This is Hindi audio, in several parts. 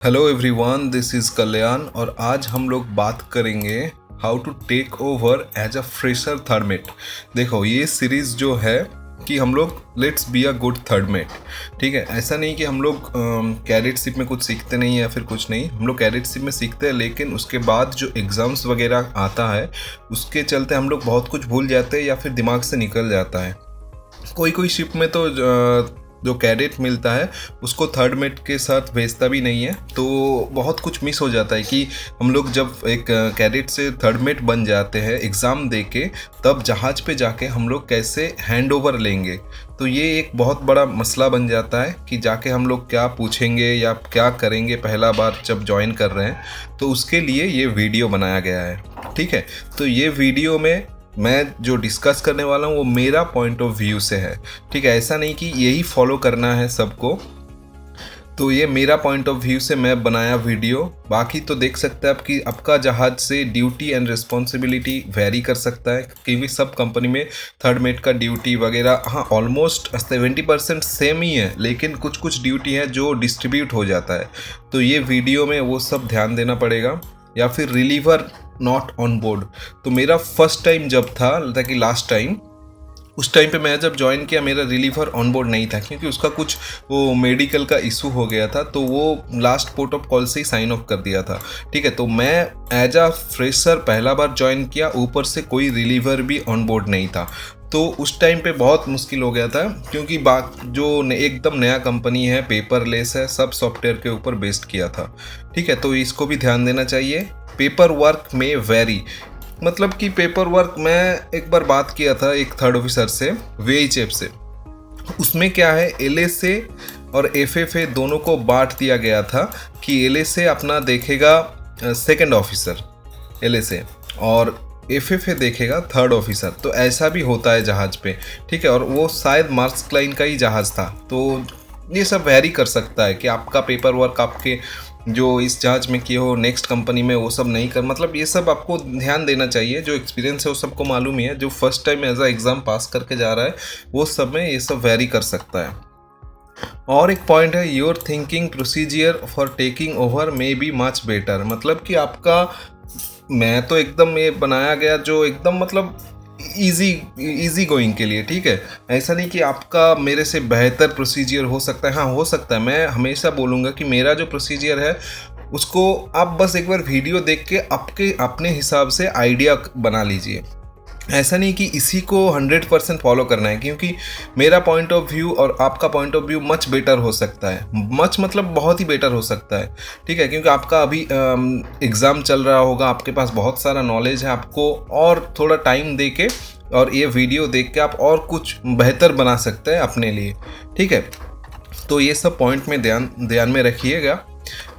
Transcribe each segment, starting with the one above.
Hello everyone, this is Kalyan और आज हम लोग बात करेंगे how to take over as a fresher third mate. देखो, ये सीरीज़ जो है कि हम लोग let's be a good third mate. ठीक है, ऐसा नहीं कि हम लोग कैडेटशिप में कुछ सीखते नहीं या फिर कुछ नहीं, हम लोग कैडेटशिप में सीखते हैं, लेकिन उसके बाद जो एग्ज़ाम्स वगैरह आता है उसके चलते हम लोग बहुत कुछ भूल जाते हैं या फिर दिमाग से निकल जाता है। कोई कोई शिप में तो जो कैडेट मिलता है उसको थर्ड मेट के साथ भेजता भी नहीं है, तो बहुत कुछ मिस हो जाता है कि हम लोग जब एक कैडेट से थर्ड मेट बन जाते हैं एग्ज़ाम दे के, तब जहाज़ पे जाके हम लोग कैसे हैंड ओवर लेंगे। तो ये एक बहुत बड़ा मसला बन जाता है कि जाके हम लोग क्या पूछेंगे या क्या करेंगे पहला बार जब ज्वाइन कर रहे हैं। तो उसके लिए ये वीडियो बनाया गया है। ठीक है, तो ये वीडियो में मैं जो डिस्कस करने वाला हूँ वो मेरा पॉइंट ऑफ व्यू से है। ठीक है, ऐसा नहीं कि यही फॉलो करना है सबको। तो ये मेरा पॉइंट ऑफ व्यू से मैं बनाया वीडियो। बाकी तो देख सकते हैं आप कि आपका जहाज से ड्यूटी एंड रिस्पॉन्सिबिलिटी वेरी कर सकता है, क्योंकि सब कंपनी में थर्ड मेट का ड्यूटी वगैरह हाँ ऑलमोस्ट 70% सेम ही है, लेकिन कुछ कुछ ड्यूटी है जो डिस्ट्रीब्यूट हो जाता है। तो ये वीडियो में वो सब ध्यान देना पड़ेगा। या फिर रिलीवर नॉट ऑन बोर्ड, तो मेरा फर्स्ट टाइम जब था कि लास्ट टाइम, उस टाइम पे मैं जब ज्वाइन किया मेरा रिलीवर ऑन बोर्ड नहीं था, क्योंकि उसका कुछ वो मेडिकल का इशू हो गया था, तो वो लास्ट पोर्ट ऑफ कॉल से ही साइन ऑफ कर दिया था। ठीक है, तो मैं एज अ फ्रेशर पहला बार ज्वाइन किया, ऊपर से कोई रिलीवर भी ऑन बोर्ड नहीं था। तो उस टाइम पे बहुत मुश्किल हो गया था, क्योंकि एकदम नया कंपनी है, पेपरलेस है, सब सॉफ्टवेयर के ऊपर बेस्ड किया था। ठीक है, तो इसको भी ध्यान देना चाहिए। पेपर वर्क में वेरी, मतलब कि पेपर वर्क मैं एक बार बात किया था एक थर्ड ऑफिसर से VHF से, उसमें क्या है LSA और FFA दोनों को बांट दिया गया था कि LSA अपना देखेगा सेकंड ऑफिसर LSA और FFA देखेगा थर्ड ऑफिसर। तो ऐसा भी होता है जहाज़ पे। ठीक है, और वो शायद मार्क्स क्लाइन का ही जहाज़ था, तो ये सब वेरी कर सकता है कि आपका पेपर वर्क आपके जो इस जहाज में किए हो नेक्स्ट कंपनी में वो सब नहीं कर, मतलब ये सब आपको ध्यान देना चाहिए। जो एक्सपीरियंस है वो सबको मालूम ही है, जो first time as a exam pass करके जा रहा है वो सब में ये सब वेरी कर सकता है। और एक पॉइंट है, your thinking procedure for taking over may be much better, मतलब कि आपका, मैं तो एकदम ये बनाया गया जो एकदम मतलब इजी गोइंग के लिए। ठीक है, ऐसा नहीं कि आपका मेरे से बेहतर प्रोसीजर हो सकता है, हाँ हो सकता है। मैं हमेशा बोलूँगा कि मेरा जो प्रोसीजर है उसको आप बस एक बार वीडियो देख के आपके अपने हिसाब से आइडिया बना लीजिए। ऐसा नहीं कि इसी को 100% फॉलो करना है, क्योंकि मेरा पॉइंट ऑफ व्यू और आपका point of view much better हो सकता है। मच मतलब बहुत ही बेटर हो सकता है। ठीक है, क्योंकि आपका अभी एग्ज़ाम चल रहा होगा, आपके पास बहुत सारा नॉलेज है, आपको और थोड़ा टाइम दे के और ये वीडियो देख के आप और कुछ बेहतर बना सकते हैं अपने लिए। ठीक है, तो ये सब पॉइंट में ध्यान में रखिएगा।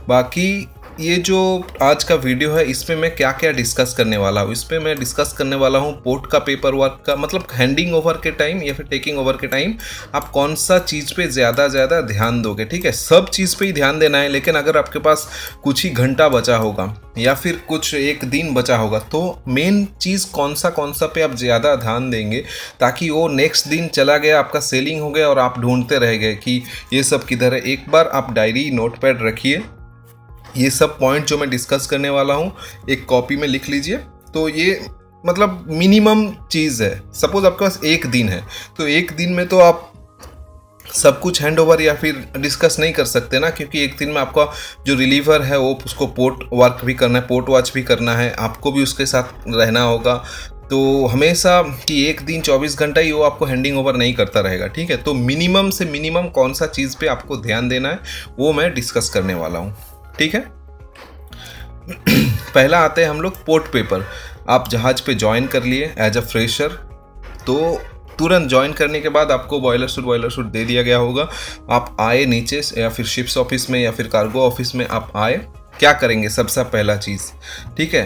बाकी ये जो आज का वीडियो है इसमें मैं क्या क्या डिस्कस करने वाला हूँ, इस पर मैं डिस्कस करने वाला हूँ पोर्ट का पेपर वर्क का, मतलब हैंडिंग ओवर के टाइम या फिर टेकिंग ओवर के टाइम आप कौन सा चीज़ पे ज़्यादा ध्यान दोगे। ठीक है, सब चीज़ पे ही ध्यान देना है, लेकिन अगर आपके पास कुछ ही घंटा बचा होगा या फिर कुछ एक दिन बचा होगा, तो मेन चीज़ कौन सा पे आप ज़्यादा ध्यान देंगे, ताकि वो नेक्स्ट दिन चला गया, आपका सेलिंग हो गया और आप ढूंढते रह गए कि ये सब किधर है। एक बार आप डायरी नोटपैड रखिए, ये सब पॉइंट जो मैं डिस्कस करने वाला हूँ एक कॉपी में लिख लीजिए। तो ये मतलब मिनिमम चीज़ है। सपोज आपके पास एक दिन है, तो एक दिन में तो आप सब कुछ हैंड ओवर या फिर डिस्कस नहीं कर सकते ना, क्योंकि एक दिन में आपका जो रिलीवर है वो उसको पोर्ट वर्क भी करना है, पोर्ट वॉच भी करना है, आपको भी उसके साथ रहना होगा। तो हमेशा कि एक दिन 24 घंटा ही वो आपको हैंडिंग ओवर नहीं करता रहेगा। ठीक है, तो मिनिमम से मिनिमम कौन सा चीज़ पे आपको ध्यान देना है वो मैं डिस्कस करने वाला हूँ। ठीक है, पहला आते हैं हम लोग पोर्ट पेपर। आप जहाज़ पे ज्वाइन कर लिए एज अ फ्रेशर, तो तुरंत ज्वाइन करने के बाद आपको बॉयलर सूट दे दिया गया होगा। आप आए नीचे या फिर शिप्स ऑफिस में या फिर कार्गो ऑफिस में आप आए, क्या करेंगे सबसे पहला चीज़। ठीक है,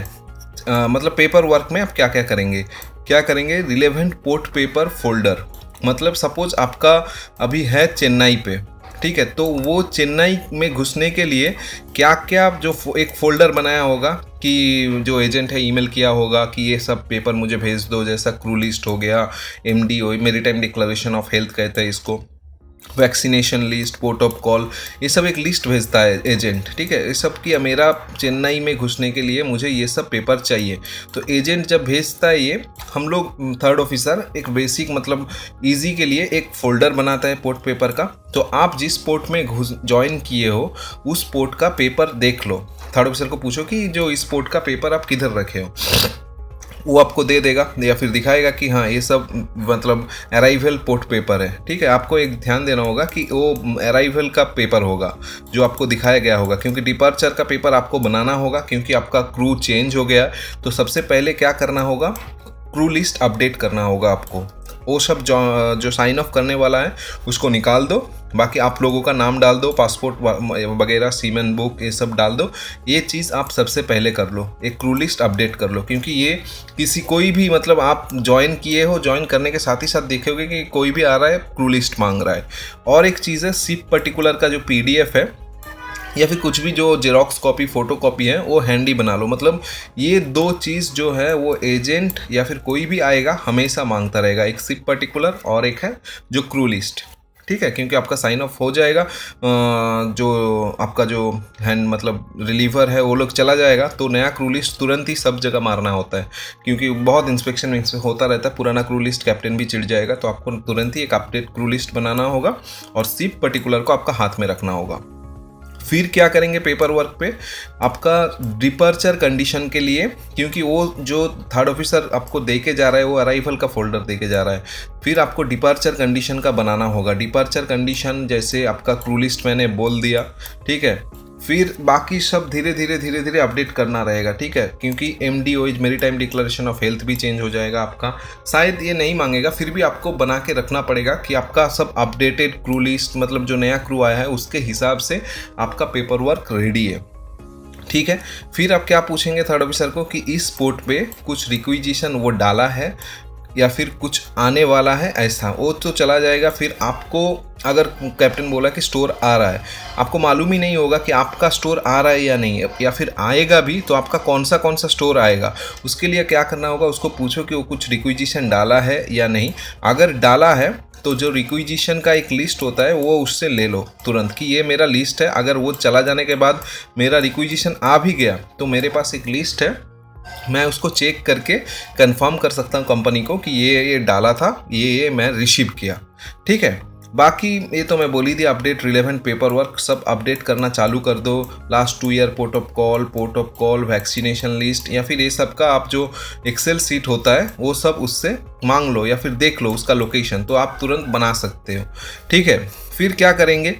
मतलब पेपर वर्क में आप क्या क्या करेंगे रिलेवेंट पोर्ट पेपर फोल्डर, मतलब सपोज आपका अभी है चेन्नई पे। ठीक है, तो वो चेन्नई में घुसने के लिए क्या क्या जो एक फ़ोल्डर बनाया होगा कि जो एजेंट है ईमेल किया होगा कि ये सब पेपर मुझे भेज दो, जैसा क्रू लिस्ट हो गया, MDO maritime declaration of health कहते हैं इसको। Vaccination list, port of call, ये सब एक लिस्ट भेजता है एजेंट, ठीक है। ये सब की मेरा चेन्नई में घुसने के लिए मुझे ये सब पेपर चाहिए। तो एजेंट जब भेजता है ये, हम लोग थर्ड ऑफिसर एक बेसिक मतलब इजी के लिए एक फोल्डर बनाता है पोर्ट पेपर का। तो आप जिस पोर्ट में ज्वाइन किए हो उस पोर्ट का पेपर देख लो। थर्ड ऑफिसर को पूछो कि जो इस पोर्ट का पेपर आप किधर रखे हो, वो आपको दे देगा या फिर दिखाएगा कि हाँ ये सब मतलब अराइवल पोर्ट पेपर है, ठीक है। आपको एक ध्यान देना होगा कि वो अराइवल का पेपर होगा जो आपको दिखाया गया होगा, क्योंकि डिपार्चर का पेपर आपको बनाना होगा क्योंकि आपका क्रू चेंज हो गया। तो सबसे पहले क्या करना होगा, क्रू लिस्ट अपडेट करना होगा आपको। वो सब जो साइन ऑफ करने वाला है उसको निकाल दो, बाकी आप लोगों का नाम डाल दो, पासपोर्ट वगैरह, सीमेन बुक, ये सब डाल दो। ये चीज़ आप सबसे पहले कर लो, एक क्रू लिस्ट अपडेट कर लो, क्योंकि ये किसी कोई भी मतलब आप ज्वाइन किए हो, ज्वाइन करने के साथ ही साथ देखोगे कि कोई भी आ रहा है क्रू लिस्ट मांग रहा है। और एक चीज़ है, सिप पर्टिकुलर का जो PDF है या फिर कुछ भी जो जेरोक्स कॉपी, फोटो कॉपी है, वो हैंडी बना लो। मतलब ये दो चीज़ जो है वो एजेंट या फिर कोई भी आएगा हमेशा मांगता रहेगा, एक सिप पर्टिकुलर और एक है जो क्रू लिस्ट, ठीक है। क्योंकि आपका साइन ऑफ हो जाएगा, जो आपका जो हैंड मतलब रिलीवर है वो लोग चला जाएगा, तो नया क्रू लिस्ट तुरंत ही सब जगह मारना होता है, क्योंकि बहुत इंस्पेक्शन होता रहता है। पुराना क्रू लिस्ट कैप्टन भी चिढ़ जाएगा, तो आपको तुरंत ही एक अपडेट क्रू लिस्ट बनाना होगा और सिप पर्टिकुलर को आपका हाथ में रखना होगा। फिर क्या करेंगे पेपर वर्क पे, आपका डिपर्चर कंडीशन के लिए, क्योंकि वो जो थर्ड ऑफिसर आपको दे के जा रहा है वो अराइवल का फोल्डर दे के जा रहा है, फिर आपको डिपार्चर कंडीशन का बनाना होगा। डिपार्चर कंडीशन जैसे आपका क्रू लिस्ट मैंने बोल दिया, ठीक है। फिर बाकी सब धीरे धीरे अपडेट करना रहेगा, ठीक है, क्योंकि MDO maritime declaration of health भी चेंज हो जाएगा आपका। शायद ये नहीं मांगेगा, फिर भी आपको बना के रखना पड़ेगा कि आपका सब अपडेटेड क्रू लिस्ट, मतलब जो नया क्रू आया है उसके हिसाब से आपका पेपर वर्क रेडी है, ठीक है। फिर आप क्या पूछेंगे थर्ड ऑफिसर को कि इस पोर्ट पे कुछ रिक्विजिशन वो डाला है या फिर कुछ आने वाला है, ऐसा वो तो चला जाएगा। फिर आपको अगर कैप्टन बोला कि स्टोर आ रहा है, आपको मालूम ही नहीं होगा कि आपका स्टोर आ रहा है या नहीं, या फिर आएगा भी तो आपका कौन सा स्टोर आएगा। उसके लिए क्या करना होगा, उसको पूछो कि वो कुछ रिक्विजिशन डाला है या नहीं। अगर डाला है तो जो रिक्विजिशन का एक लिस्ट होता है वो उससे ले लो तुरंत कि ये मेरा लिस्ट है। अगर वो चला जाने के बाद मेरा रिक्विजिशन आ भी गया तो मेरे पास एक लिस्ट है, मैं उसको चेक करके कंफर्म कर सकता हूँ कंपनी को कि ये डाला था, ये मैं रिसीव किया, ठीक है। बाकी ये तो मैं बोली थी, अपडेट रिलेवेंट पेपर वर्क सब अपडेट करना चालू कर दो। Last 2 year port of call, vaccination list या फिर ये सब का आप जो एक्सेल सीट होता है वो सब उससे मांग लो या फिर देख लो उसका लोकेशन, तो आप तुरंत बना सकते हो, ठीक है। फिर क्या करेंगे,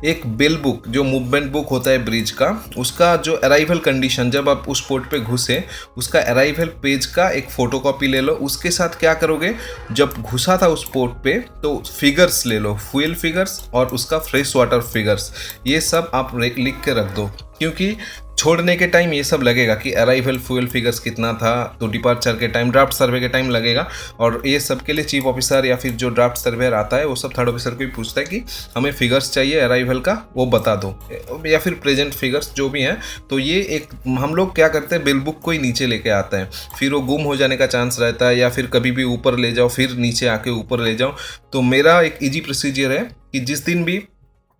एक बिल बुक जो मूवमेंट बुक होता है ब्रिज का, उसका जो अराइवल कंडीशन, जब आप उस पोर्ट पे घुसे उसका अराइवल पेज का एक फ़ोटोकॉपी ले लो। उसके साथ क्या करोगे, जब घुसा था उस पोर्ट पे तो फिगर्स ले लो, फ्यूल फिगर्स और उसका फ्रेश वाटर फिगर्स, ये सब आप लिख के रख दो, क्योंकि छोड़ने के टाइम ये सब लगेगा कि अराइवल फ्यूल फिगर्स कितना था, तो डिपार्चर के टाइम, ड्राफ्ट सर्वे के टाइम लगेगा। और ये सब के लिए चीफ ऑफिसर या फिर जो ड्राफ्ट सर्वेयर आता है वो सब थर्ड ऑफिसर को भी पूछता है कि हमें फिगर्स चाहिए अराइवल का, वो बता दो, या फिर प्रेजेंट फिगर्स जो भी हैं। तो ये एक हम लोग क्या करते हैं, बिल बुक को ही नीचे लेके आता है, फिर वो गुम हो जाने का चांस रहता है, या फिर कभी भी ऊपर ले जाओ फिर नीचे आके ऊपर ले जाओ। तो मेरा एक ईजी प्रोसीजर है कि जिस दिन भी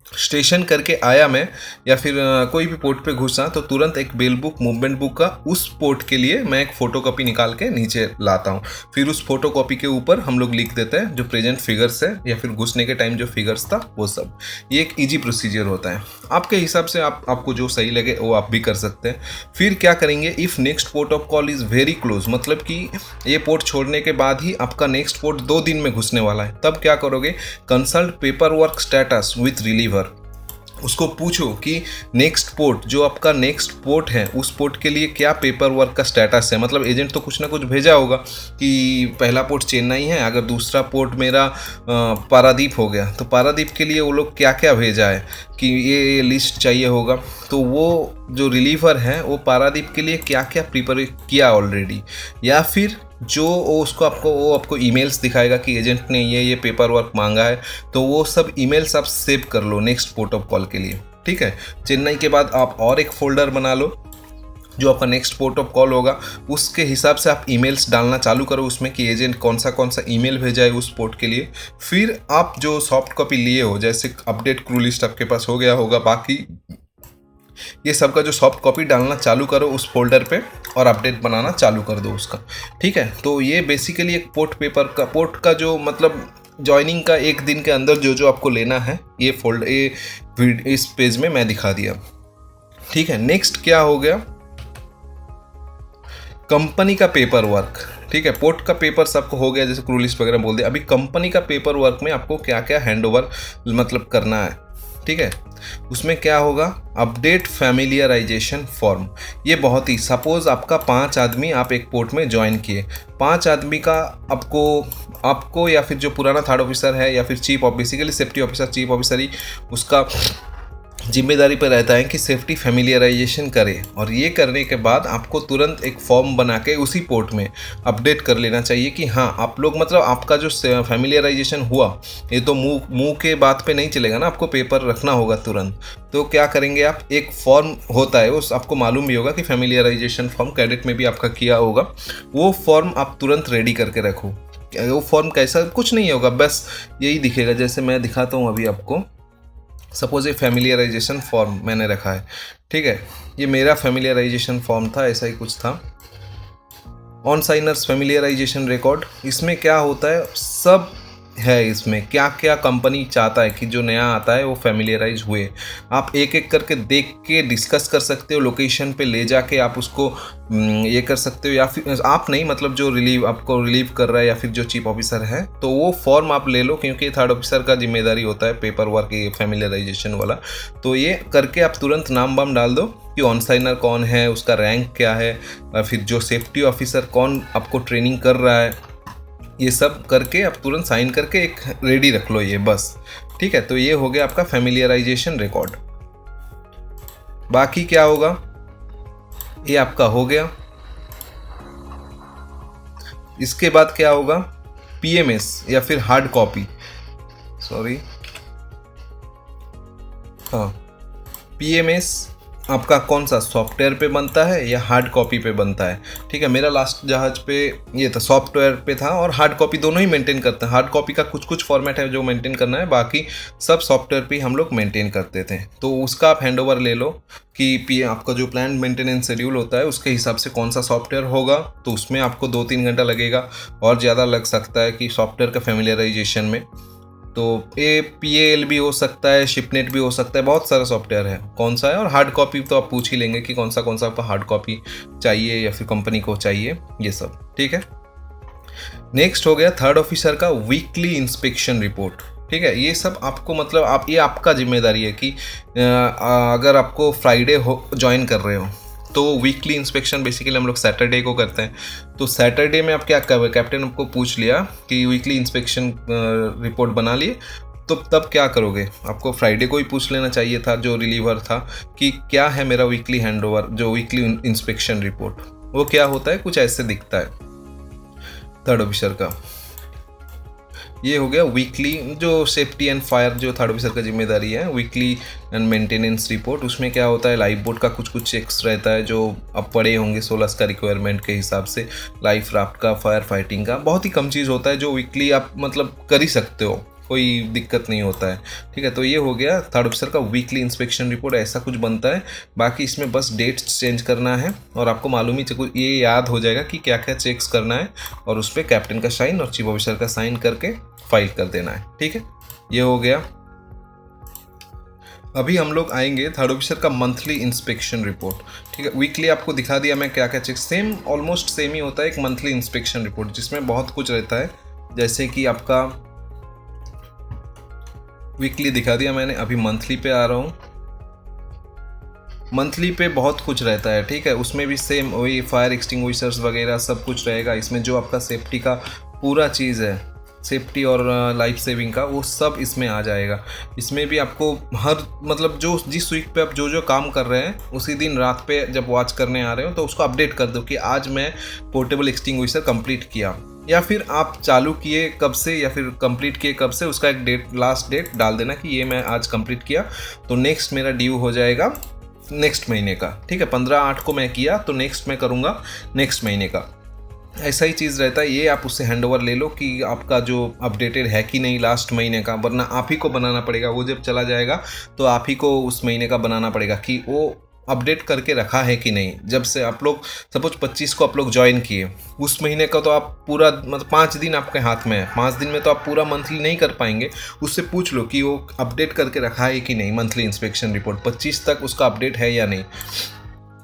स्टेशन करके आया मैं या फिर कोई भी पोर्ट पे घुसा तो तुरंत एक बिल बुक, मूवमेंट बुक का उस पोर्ट के लिए मैं एक फ़ोटोकॉपी निकाल के नीचे लाता हूँ। फिर उस फोटोकॉपी के ऊपर हम लोग लिख देते हैं जो प्रेजेंट फिगर्स है या फिर घुसने के टाइम जो फिगर्स था वो सब। ये एक इजी प्रोसीजर होता है, आपके हिसाब से आपको जो सही लगे वो आप भी कर सकते हैं। फिर क्या करेंगे, if next port of call is very close, मतलब कि ये पोर्ट छोड़ने के बाद ही आपका नेक्स्ट पोर्ट 2 दिन में घुसने वाला है, तब क्या करोगे, consult paper work status with reliever. उसको पूछो कि नेक्स्ट पोर्ट, जो आपका नेक्स्ट पोर्ट है उस पोर्ट के लिए क्या पेपर वर्क का स्टेटस है। मतलब एजेंट तो कुछ ना कुछ भेजा होगा कि पहला पोर्ट चेन्नई है, अगर दूसरा पोर्ट मेरा पारादीप हो गया तो पारादीप के लिए वो लोग क्या क्या भेजा है कि ये लिस्ट चाहिए होगा। तो वो जो रिलीवर है वो पारादीप के लिए क्या क्या प्रिपेयर किया ऑलरेडी, या फिर जो वो आपको ईमेल्स दिखाएगा कि एजेंट ने ये पेपर वर्क मांगा है, तो वो सब ईमेल्स आप सेव कर लो नेक्स्ट पोर्ट ऑफ कॉल के लिए, ठीक है। चेन्नई के बाद आप और एक फोल्डर बना लो जो आपका नेक्स्ट पोर्ट ऑफ कॉल होगा उसके हिसाब से आप ईमेल्स डालना चालू करो उसमें कि एजेंट कौन सा ईमेल भेजा है उस पोर्ट के लिए। फिर आप जो सॉफ्ट कॉपी लिए हो, जैसे अपडेट क्रू लिस्ट आपके पास हो गया होगा, बाकी ये सब का जो सॉफ्ट कॉपी डालना चालू करो उस फोल्डर पे और अपडेट बनाना चालू कर दो उसका। ठीक है, तो ये बेसिकली एक पोर्ट का जो मतलब ज्वाइनिंग का एक दिन के अंदर जो जो आपको लेना है ये इस पेज में मैं दिखा दिया। ठीक है, नेक्स्ट क्या हो गया, कंपनी का पेपर वर्क। ठीक है, पोर्ट का पेपर सबको हो गया, जैसे क्रू लिस्ट वगैरह बोल दिया। अभी कंपनी का पेपर वर्क में आपको क्या क्या हैंडओवर मतलब करना है। ठीक है, उसमें क्या होगा, अपडेट फैमिलियराइजेशन फॉर्म। ये बहुत ही, सपोज आपका 5 आदमी आप एक पोर्ट में ज्वाइन किए, 5 आदमी का आपको या फिर जो पुराना थर्ड ऑफिसर है या फिर chief of, basically safety officer chief officer ही उसका जिम्मेदारी पर रहता है कि सेफ्टी फैमिलियराइजेशन करे। और ये करने के बाद आपको तुरंत एक फॉर्म बना के उसी पोर्ट में अपडेट कर लेना चाहिए कि हाँ आप लोग मतलब आपका जो फैमिलियराइजेशन हुआ, ये तो मुंह के बात पे नहीं चलेगा ना, आपको पेपर रखना होगा तुरंत। तो क्या करेंगे आप, एक फॉर्म होता है उस आपको मालूम भी होगा कि फैमिलियराइजेशन फॉर्म कैडेट में भी आपका किया होगा, वो फॉर्म आप तुरंत रेडी करके रखो। वो फॉर्म कैसा, कुछ नहीं होगा, बस यही दिखेगा, जैसे मैं दिखाता हूँ अभी आपको। सपोज ये फैमिलियराइजेशन फॉर्म मैंने रखा है। ठीक है, ये मेरा फैमिलियराइजेशन फॉर्म था, ऐसा ही कुछ था। ऑन साइनर्स फैमिलियराइजेशन रिकॉर्ड, इसमें क्या होता है, सब है इसमें क्या क्या कंपनी चाहता है कि जो नया आता है वो फैमिलियराइज हुए। आप एक एक करके देख के डिस्कस कर सकते हो, लोकेशन पे ले जाके आप उसको ये कर सकते हो, या फिर आप नहीं मतलब जो आपको रिलीव कर रहा है या फिर जो चीफ ऑफिसर है, तो वो फॉर्म आप ले लो, क्योंकि थर्ड ऑफिसर का जिम्मेदारी होता है पेपर वर्क ये फैमिलियराइजेशन वाला। तो ये करके आप तुरंत नाम वाम डाल दो कि ऑन साइनर कौन है, उसका रैंक क्या है, फिर जो सेफ्टी ऑफिसर कौन आपको ट्रेनिंग कर रहा है, ये सब करके आप तुरंत साइन करके एक रेडी रख लो ये बस। ठीक है, तो ये हो गया आपका फैमिलियराइजेशन रिकॉर्ड। बाकी क्या होगा, ये आपका हो गया। इसके बाद क्या होगा, पीएमएस या फिर हार्ड कॉपी, पीएमएस आपका कौन सा सॉफ्टवेयर पे बनता है या हार्ड कॉपी पे बनता है। ठीक है, मेरा लास्ट जहाज पे ये था सॉफ्टवेयर पे था, और हार्ड कॉपी दोनों ही मेंटेन करते हैं। हार्ड कॉपी का कुछ कुछ फॉर्मेट है जो मेंटेन करना है, बाकी सब सॉफ्टवेयर पे हम लोग मेंटेन करते थे। तो उसका आप हैंडओवर ले लो कि आपका जो प्लान मेंटेनेंस शेड्यूल होता है उसके हिसाब से कौन सा सॉफ्टवेयर होगा, तो उसमें आपको 2-3 घंटा लगेगा, और ज़्यादा लग सकता है कि सॉफ्टवेयर का फैमिलियराइजेशन में। तो PAL भी हो सकता है, शिपनेट भी हो सकता है, बहुत सारा सॉफ्टवेयर है, कौन सा है। और हार्ड कॉपी तो आप पूछ ही लेंगे कि कौन सा आपको हार्ड कॉपी चाहिए या फिर कंपनी को चाहिए, ये सब। ठीक है, नेक्स्ट हो गया थर्ड ऑफिसर का वीकली इंस्पेक्शन रिपोर्ट। ठीक है, ये सब आपको मतलब ये आपका जिम्मेदारी है कि अगर आपको फ्राइडे ज्वाइन कर रहे हो तो वीकली इंस्पेक्शन बेसिकली हम लोग सैटरडे को करते हैं। तो सैटरडे में आप क्या कर, कैप्टन आपको पूछ लिया कि वीकली इंस्पेक्शन रिपोर्ट बना लिए, तो तब क्या करोगे, आपको फ्राइडे को ही पूछ लेना चाहिए था जो रिलीवर था कि क्या है मेरा वीकली हैंडओवर, जो वीकली इंस्पेक्शन रिपोर्ट वो क्या होता है, कुछ ऐसे दिखता है थर्ड ऑफिसर का। ये हो गया वीकली जो सेफ्टी एंड फायर जो थर्ड ऑफिसर का जिम्मेदारी है, वीकली एंड मेंटेनेंस रिपोर्ट। उसमें क्या होता है, लाइफ बोट का कुछ कुछ चेक्स रहता है जो अब पड़े होंगे 16 का रिक्वायरमेंट के हिसाब से, लाइफ राफ्ट का, फायर फाइटिंग का, बहुत ही कम चीज़ होता है जो वीकली आप मतलब कर ही सकते हो, कोई दिक्कत नहीं होता है। ठीक है, तो ये हो गया थर्ड ऑफिसर का वीकली इंस्पेक्शन रिपोर्ट, ऐसा कुछ बनता है। बाकी इसमें बस डेट्स चेंज करना है और आपको मालूम ही ये याद हो जाएगा कि क्या क्या चेक्स करना है, और उस पर कैप्टन का साइन और चीफ ऑफिसर का साइन करके फाइल कर देना है। ठीक है, ये हो गया। अभी हम लोग आएंगे थर्ड ऑफिसर का मंथली इंस्पेक्शन रिपोर्ट। ठीक है, वीकली आपको दिखा दिया मैं क्या क्या चेक, सेम ऑलमोस्ट सेम ही होता है एक मंथली इंस्पेक्शन रिपोर्ट, जिसमें बहुत कुछ रहता है। जैसे कि आपका वीकली दिखा दिया मैंने, अभी मंथली पे आ रहा हूँ। मंथली पे बहुत कुछ रहता है। ठीक है, उसमें भी सेम वही फायर एक्सटिंग्विशर्स वगैरह सब कुछ रहेगा। इसमें जो आपका सेफ्टी का पूरा चीज़ है, सेफ्टी और लाइफ सेविंग का, वो सब इसमें आ जाएगा। इसमें भी आपको हर मतलब जो जिस वीक पे आप जो जो काम कर रहे हैं, उसी दिन रात पे जब वॉच करने आ रहे हो तो उसको अपडेट कर दो कि आज मैं पोर्टेबल एक्सटिंग्विशर कंप्लीट किया, या फिर आप चालू किए कब से या फिर कंप्लीट किए कब से, उसका एक डेट, लास्ट डेट डाल देना कि ये मैं आज कंप्लीट किया। तो नेक्स्ट मेरा ड्यू हो जाएगा नेक्स्ट महीने का, ठीक है। 15/8 को मैं किया तो नेक्स्ट मैं करूँगा नेक्स्ट महीने का। ऐसा ही चीज़ रहता है, ये आप उससे हैंडओवर ले लो कि आपका जो अपडेटेड है कि नहीं लास्ट महीने का, वरना आप ही को बनाना पड़ेगा। वो जब चला जाएगा तो आप ही को उस महीने का बनाना पड़ेगा कि वो अपडेट करके रखा है कि नहीं। जब से आप लोग सपोज 25 को आप लोग ज्वाइन किए, उस महीने का तो आप पूरा मतलब 5 दिन आपके हाथ में है, 5 दिन में तो आप पूरा मंथली नहीं कर पाएंगे। उससे पूछ लो कि वो अपडेट करके रखा है कि नहीं, मंथली इंस्पेक्शन रिपोर्ट 25 तक उसका अपडेट है या नहीं।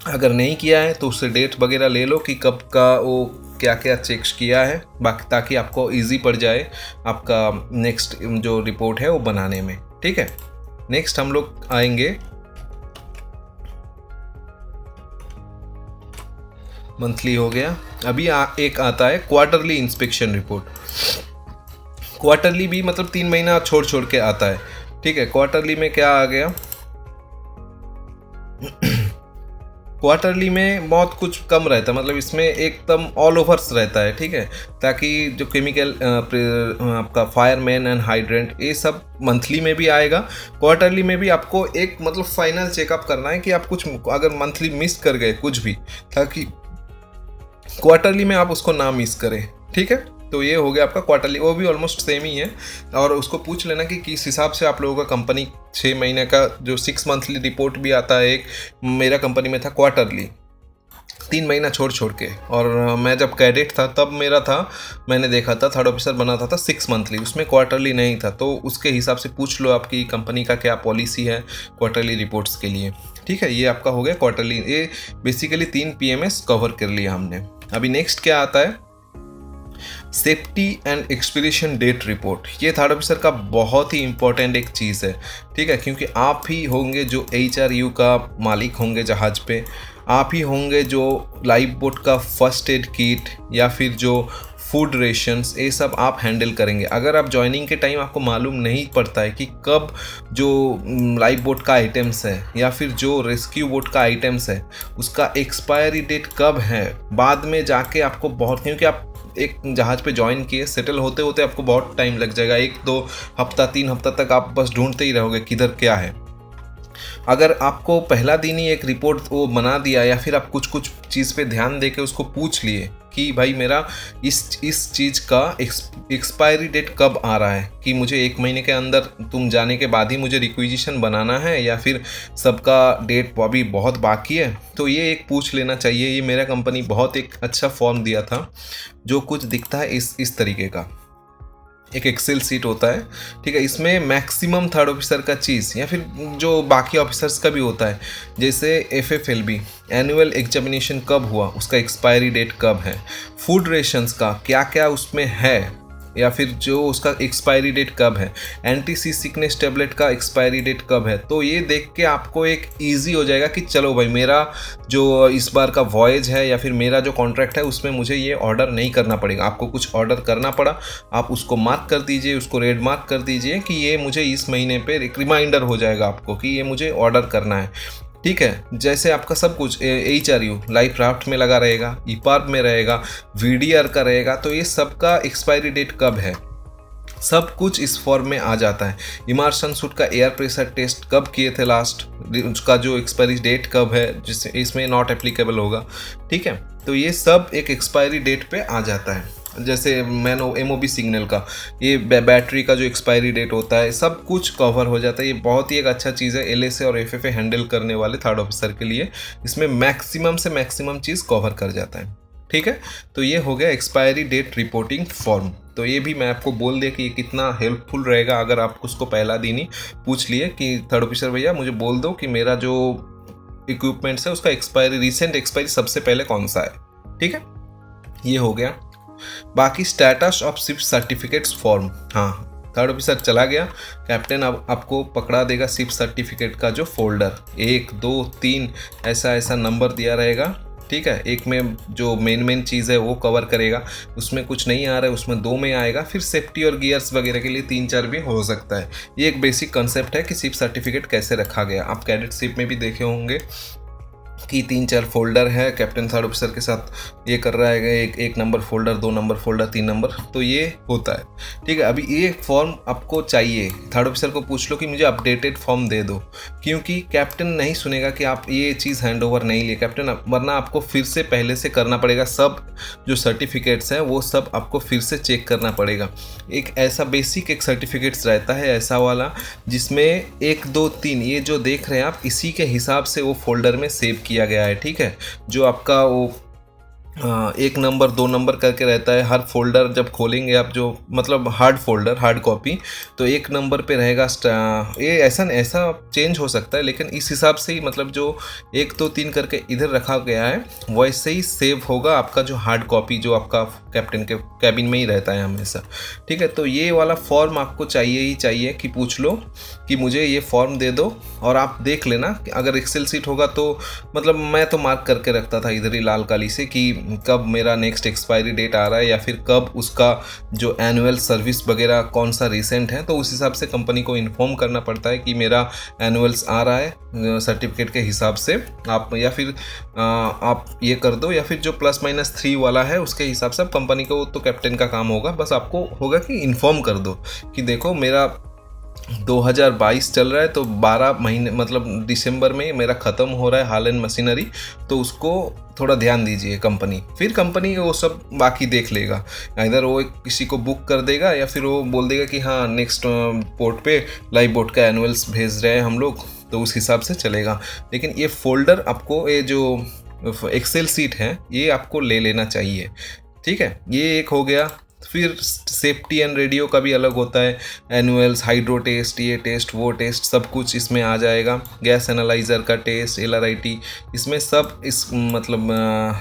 अगर नहीं किया है तो उससे डेट वगैरह ले लो कि कब का वो क्या क्या चेक्स किया है, बाकी ताकि आपको इजी पड़ जाए आपका नेक्स्ट जो रिपोर्ट है वो बनाने में, ठीक है। नेक्स्ट हम लोग आएंगे मंथली हो गया। अभी एक आता है क्वार्टरली इंस्पेक्शन रिपोर्ट। क्वार्टरली भी मतलब 3 महीना छोड़ छोड़ के आता है, ठीक है। क्वार्टरली में क्या आ गया, क्वार्टरली में बहुत कुछ कम रहता है, मतलब इसमें एकदम ऑल ओवर्स रहता है, ठीक है। ताकि जो केमिकल आपका फायरमैन एंड हाइड्रेंट ये सब मंथली में भी आएगा। क्वार्टरली में भी आपको एक मतलब फाइनल चेकअप करना है कि आप कुछ अगर मंथली मिस कर गए कुछ भी, ताकि क्वार्टरली में आप उसको ना मिस करें, ठीक है। तो ये हो गया आपका क्वार्टरली, वो भी ऑलमोस्ट सेम ही है। और उसको पूछ लेना कि किस हिसाब से आप लोगों का कंपनी 6 महीने का जो 6 मंथली रिपोर्ट भी आता है, एक मेरा कंपनी में था क्वार्टरली 3 महीना छोड़ छोड़ के। और मैं जब कैडेट था तब मेरा था, मैंने देखा था थर्ड ऑफिसर बना था 6 मंथली, उसमें क्वार्टरली नहीं था। तो उसके हिसाब से पूछ लो आपकी कंपनी का क्या पॉलिसी है क्वार्टरली रिपोर्ट्स के लिए, ठीक है। ये आपका हो गया क्वार्टरली। ये बेसिकली 3 PMS कवर कर लिया हमने। अभी नेक्स्ट क्या आता है, safety and expedition date report. ये थर्ड ऑफिसर का बहुत ही इंपॉर्टेंट एक चीज़ है, ठीक है। क्योंकि आप ही होंगे जो HRU का मालिक होंगे जहाज़ पे, आप ही होंगे जो लाइफ बोट का फर्स्ट एड किट या फिर जो फूड रेशंस ये सब आप हैंडल करेंगे। अगर आप ज्वाइनिंग के टाइम आपको मालूम नहीं पड़ता है कि कब जो लाइफ बोट का आइटम्स है या फिर जो रेस्क्यू बोट का आइटम्स है उसका एक्सपायरी डेट कब है, बाद में जाके आपको बहुत, क्योंकि आप एक जहाज़ पे ज्वाइन किए, सेटल होते होते आपको बहुत टाइम लग जाएगा, 1-2 हफ्ता 3 हफ्ता तक आप बस ढूंढते ही रहोगे किधर क्या है। अगर आपको पहला दिन ही एक रिपोर्ट वो बना दिया या फिर आप कुछ कुछ चीज़ पे ध्यान दे के उसको पूछ लिए कि भाई मेरा इस चीज़ का एक्सपायरी डेट कब आ रहा है, कि मुझे 1 महीने के अंदर तुम जाने के बाद ही मुझे रिक्विजिशन बनाना है या फिर सबका डेट अभी बहुत बाकी है, तो ये एक पूछ लेना चाहिए। ये मेरा कंपनी बहुत एक अच्छा फॉर्म दिया था, जो कुछ दिखता है इस तरीके का एक एक्सेल सीट होता है, ठीक है। इसमें मैक्सिमम थर्ड ऑफिसर का चीज़ या फिर जो बाकी ऑफिसर्स का भी होता है, जैसे FFLB एनुअल एग्जामिनेशन कब हुआ, उसका एक्सपायरी डेट कब है, फूड रेशंस का क्या क्या उसमें है या फिर जो उसका एक्सपायरी डेट कब है, एंटी सी सिकनेस टेबलेट का एक्सपायरी डेट कब है। तो ये देख के आपको एक ईजी हो जाएगा कि चलो भाई मेरा जो इस बार का वॉयज है या फिर मेरा जो कॉन्ट्रैक्ट है उसमें मुझे ये ऑर्डर नहीं करना पड़ेगा। आपको कुछ ऑर्डर करना पड़ा, आप उसको मार्क कर दीजिए, उसको रेड मार्क कर दीजिए कि ये मुझे इस महीने पे एक रिमाइंडर हो जाएगा आपको कि ये मुझे ऑर्डर करना है, ठीक है। जैसे आपका सब कुछ HRU लाइफ राफ्ट में लगा रहेगा, EPARB में रहेगा, VDR का रहेगा, तो ये सब का एक्सपायरी डेट कब है सब कुछ इस फॉर्म में आ जाता है। इमर्शन सूट का एयर प्रेशर टेस्ट कब किए थे लास्ट, उसका जो एक्सपायरी डेट कब है, जिससे इसमें नॉट एप्लीकेबल होगा, ठीक है। तो ये सब एक एक्सपायरी डेट पे आ जाता है। जैसे MOB सिग्नल का ये बैटरी का जो एक्सपायरी डेट होता है, सब कुछ कवर हो जाता है। ये बहुत ही एक अच्छा चीज़ है LSA और FFA हैंडल करने वाले थर्ड ऑफिसर के लिए। इसमें मैक्सिमम से मैक्सिमम चीज़ कवर कर जाता है, ठीक है। तो ये हो गया एक्सपायरी डेट रिपोर्टिंग फॉर्म। तो ये भी मैं आपको बोल दिया कि ये कितना हेल्पफुल रहेगा अगर आप उसको पहला दिन ही पूछ लिए कि थर्ड ऑफिसर भैया मुझे बोल दो कि मेरा जो इक्विपमेंट्स है उसका एक्सपायरी रिसेंट एक्सपायरी सबसे पहले कौन सा है, ठीक है। ये हो गया। बाकी status of ship certificates form, हाँ थर्ड ऑफिसर चला गया, कैप्टन अब आपको पकड़ा देगा शिप सर्टिफिकेट का जो फोल्डर 1 2 3 ऐसा नंबर दिया रहेगा, ठीक है। एक में जो मेन चीज़ है वो कवर करेगा, उसमें कुछ नहीं आ रहा है उसमें 2 में आएगा, फिर सेफ्टी और गियर्स वगैरह के लिए 3-4 भी हो सकता है। ये एक बेसिक कंसेप्ट है कि शिप सर्टिफिकेट कैसे रखा गया। आप कैडेट शिप में भी देखे होंगे कि 3-4 फोल्डर है, कैप्टन थर्ड ऑफिसर के साथ ये कर रहा है, एक number folder, 2 number folder, 3 number, तो ये होता है। ठीक है, अभी ये फॉर्म आपको चाहिए। थर्ड ऑफिसर को पूछ लो कि मुझे अपडेटेड फॉर्म दे दो, क्योंकि कैप्टन नहीं सुनेगा कि आप ये चीज़ हैंड ओवर नहीं लिए कैप्टन, वरना आपको फिर से पहले से करना पड़ेगा। सब जो सर्टिफिकेट्स हैं वो सब आपको फिर से चेक करना पड़ेगा। एक ऐसा बेसिक एक सर्टिफिकेट्स रहता है ऐसा वाला, जिसमें 1 2 3 ये जो देख रहे हैं आप, इसी के हिसाब से वो फोल्डर में सेव किया गया है। ठीक है, जो आपका वो 1 नंबर 2 नंबर करके रहता है, हर फोल्डर जब खोलेंगे आप, जो मतलब हार्ड फोल्डर, हार्ड कॉपी, तो 1 नंबर पे रहेगा। ये ऐसा चेंज हो सकता है, लेकिन इस हिसाब से ही मतलब जो 1 2 3 करके इधर रखा गया है वैसे ही सेव होगा आपका जो हार्ड कॉपी, जो आपका कैप्टन के कैबिन में ही रहता है हमेशा। ठीक है, तो ये वाला फॉर्म आपको चाहिए ही चाहिए, कि पूछ लो कि मुझे ये फॉर्म दे दो, और आप देख लेना कि अगर एक्सेल सीट होगा तो मतलब मैं तो मार्क करके रखता था इधर ही लाल काली से कि कब मेरा नेक्स्ट एक्सपायरी डेट आ रहा है, या फिर कब उसका जो एनुअल सर्विस वगैरह कौन सा रिसेंट है, तो उस हिसाब से कंपनी को इन्फॉर्म करना पड़ता है कि मेरा एनुअल्स आ रहा है सर्टिफिकेट के हिसाब से। आप या फिर आप ये कर दो, या फिर जो +-3 वाला है उसके हिसाब से आप कंपनी को, तो कैप्टन का काम होगा, बस आपको होगा कि इन्फॉर्म कर दो कि देखो मेरा 2022 चल रहा है, तो 12 महीने मतलब दिसंबर में मेरा ख़त्म हो रहा है हाल एंड मशीनरी, तो उसको थोड़ा ध्यान दीजिए कंपनी। फिर कंपनी वो सब बाकी देख लेगा, इधर वो किसी को बुक कर देगा, या फिर वो बोल देगा कि हाँ नेक्स्ट पोर्ट पे लाइव बोट का एनुअल्स भेज रहे हैं हम लोग, तो उस हिसाब से चलेगा। लेकिन ये फोल्डर आपको, ये जो एक्सेल सीट है ये आपको ले लेना चाहिए। ठीक है, ये एक हो गया। फिर सेफ्टी एंड रेडियो का भी अलग होता है, एनुअल्स, हाइड्रो टेस्ट, ये टेस्ट वो टेस्ट, सब कुछ इसमें आ जाएगा। गैस एनालाइज़र का टेस्ट, LRIT, इसमें सब इस मतलब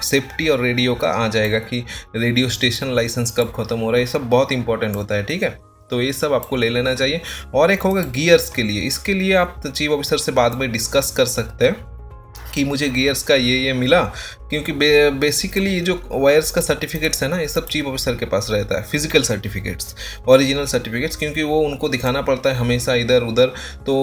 सेफ्टी और रेडियो का आ जाएगा कि रेडियो स्टेशन लाइसेंस कब ख़त्म हो रहा है, ये सब बहुत इंपॉर्टेंट होता है। ठीक है, तो ये सब आपको ले लेना चाहिए। और एक होगा गियर्स के लिए, इसके लिए आप चीफ ऑफिसर से बाद में डिस्कस कर सकते हैं कि मुझे गियर्स का ये मिला, क्योंकि बेसिकली ये जो वायर्स का सर्टिफिकेट्स है ना, ये सब चीफ ऑफिसर के पास रहता है, फिजिकल सर्टिफिकेट्स, ओरिजिनल सर्टिफिकेट्स, क्योंकि वो उनको दिखाना पड़ता है हमेशा इधर उधर, तो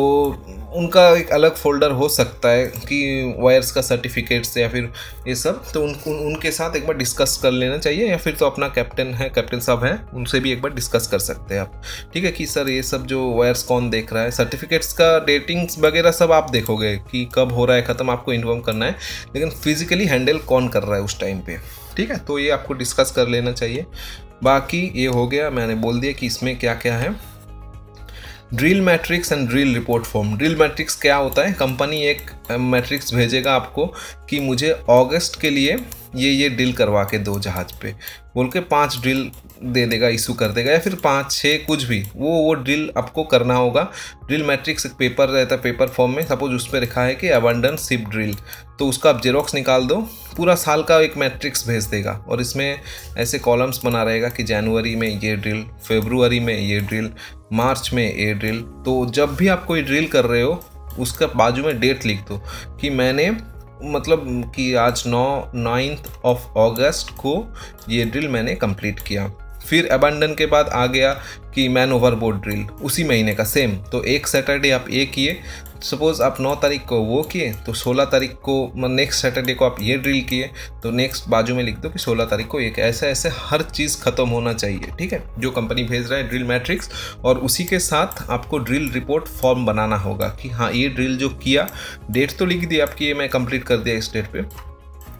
उनका एक अलग फोल्डर हो सकता है कि वायर्स का सर्टिफिकेट्स या फिर ये सब, तो उनके साथ एक बार डिस्कस कर लेना चाहिए, या फिर तो अपना कैप्टन है, कैप्टन साहब हैं, उनसे भी एक बार डिस्कस कर सकते हैं आप। ठीक है, कि सर ये सब जो वायर्स कौन देख रहा है, सर्टिफिकेट्स का डेटिंग्स वगैरह सब आप देखोगे कि कब हो रहा है ख़त्म, आपको इन्फॉर्म करना है, लेकिन फिजिकली हैंडल कौन कर रहा है उस टाइम पे। ठीक है, तो ये आपको डिस्कस कर लेना चाहिए। बाकी ये हो गया, मैंने बोल दिया कि इसमें क्या क्या है। Drill matrix and drill report form. Drill matrix क्या होता है, कंपनी एक मैट्रिक्स भेजेगा आपको कि मुझे अगस्त के लिए ये ड्रिल करवा के दो जहाज पे, बोल के 5 ड्रिल दे देगा, इशू कर देगा, या फिर 5-6 कुछ भी, वो ड्रिल आपको करना होगा। ड्रिल मैट्रिक्स एक पेपर रहता है, पेपर फॉर्म में, सपोज उस पर लिखा है कि अबंडेंस शिप ड्रिल, तो उसका आप जेरोक्स निकाल दो, पूरा साल का एक मैट्रिक्स भेज देगा, और इसमें ऐसे कॉलम्स बना रहेगा कि जनवरी में ये ड्रिल, फरवरी में ये ड्रिल, मार्च में ये ड्रिल। तो जब भी आप कोई ड्रिल कर रहे हो उसका बाजू में डेट लिख दो कि मैंने मतलब कि आज 9 अगस्त को ये ड्रिल मैंने कंप्लीट किया। फिर अबंडन के बाद आ गया कि मैन ओवरबोर्ड ड्रिल, उसी महीने का सेम, तो एक सैटरडे आप ये किए, सपोज़ आप 9 तारीख को वो किए, तो 16 तारीख को नेक्स्ट सैटरडे को आप ये ड्रिल किए, तो नेक्स्ट बाजू में लिख दो कि 16 तारीख को एक, ऐसे ऐसे हर चीज़ ख़त्म होना चाहिए। ठीक है, जो कंपनी भेज रहा है ड्रिल मैट्रिक्स, और उसी के साथ आपको ड्रिल रिपोर्ट फॉर्म बनाना होगा कि हाँ ये ड्रिल जो किया, डेट तो लिख दी आपकी, ये मैं कंप्लीट कर दिया इस डेट पे,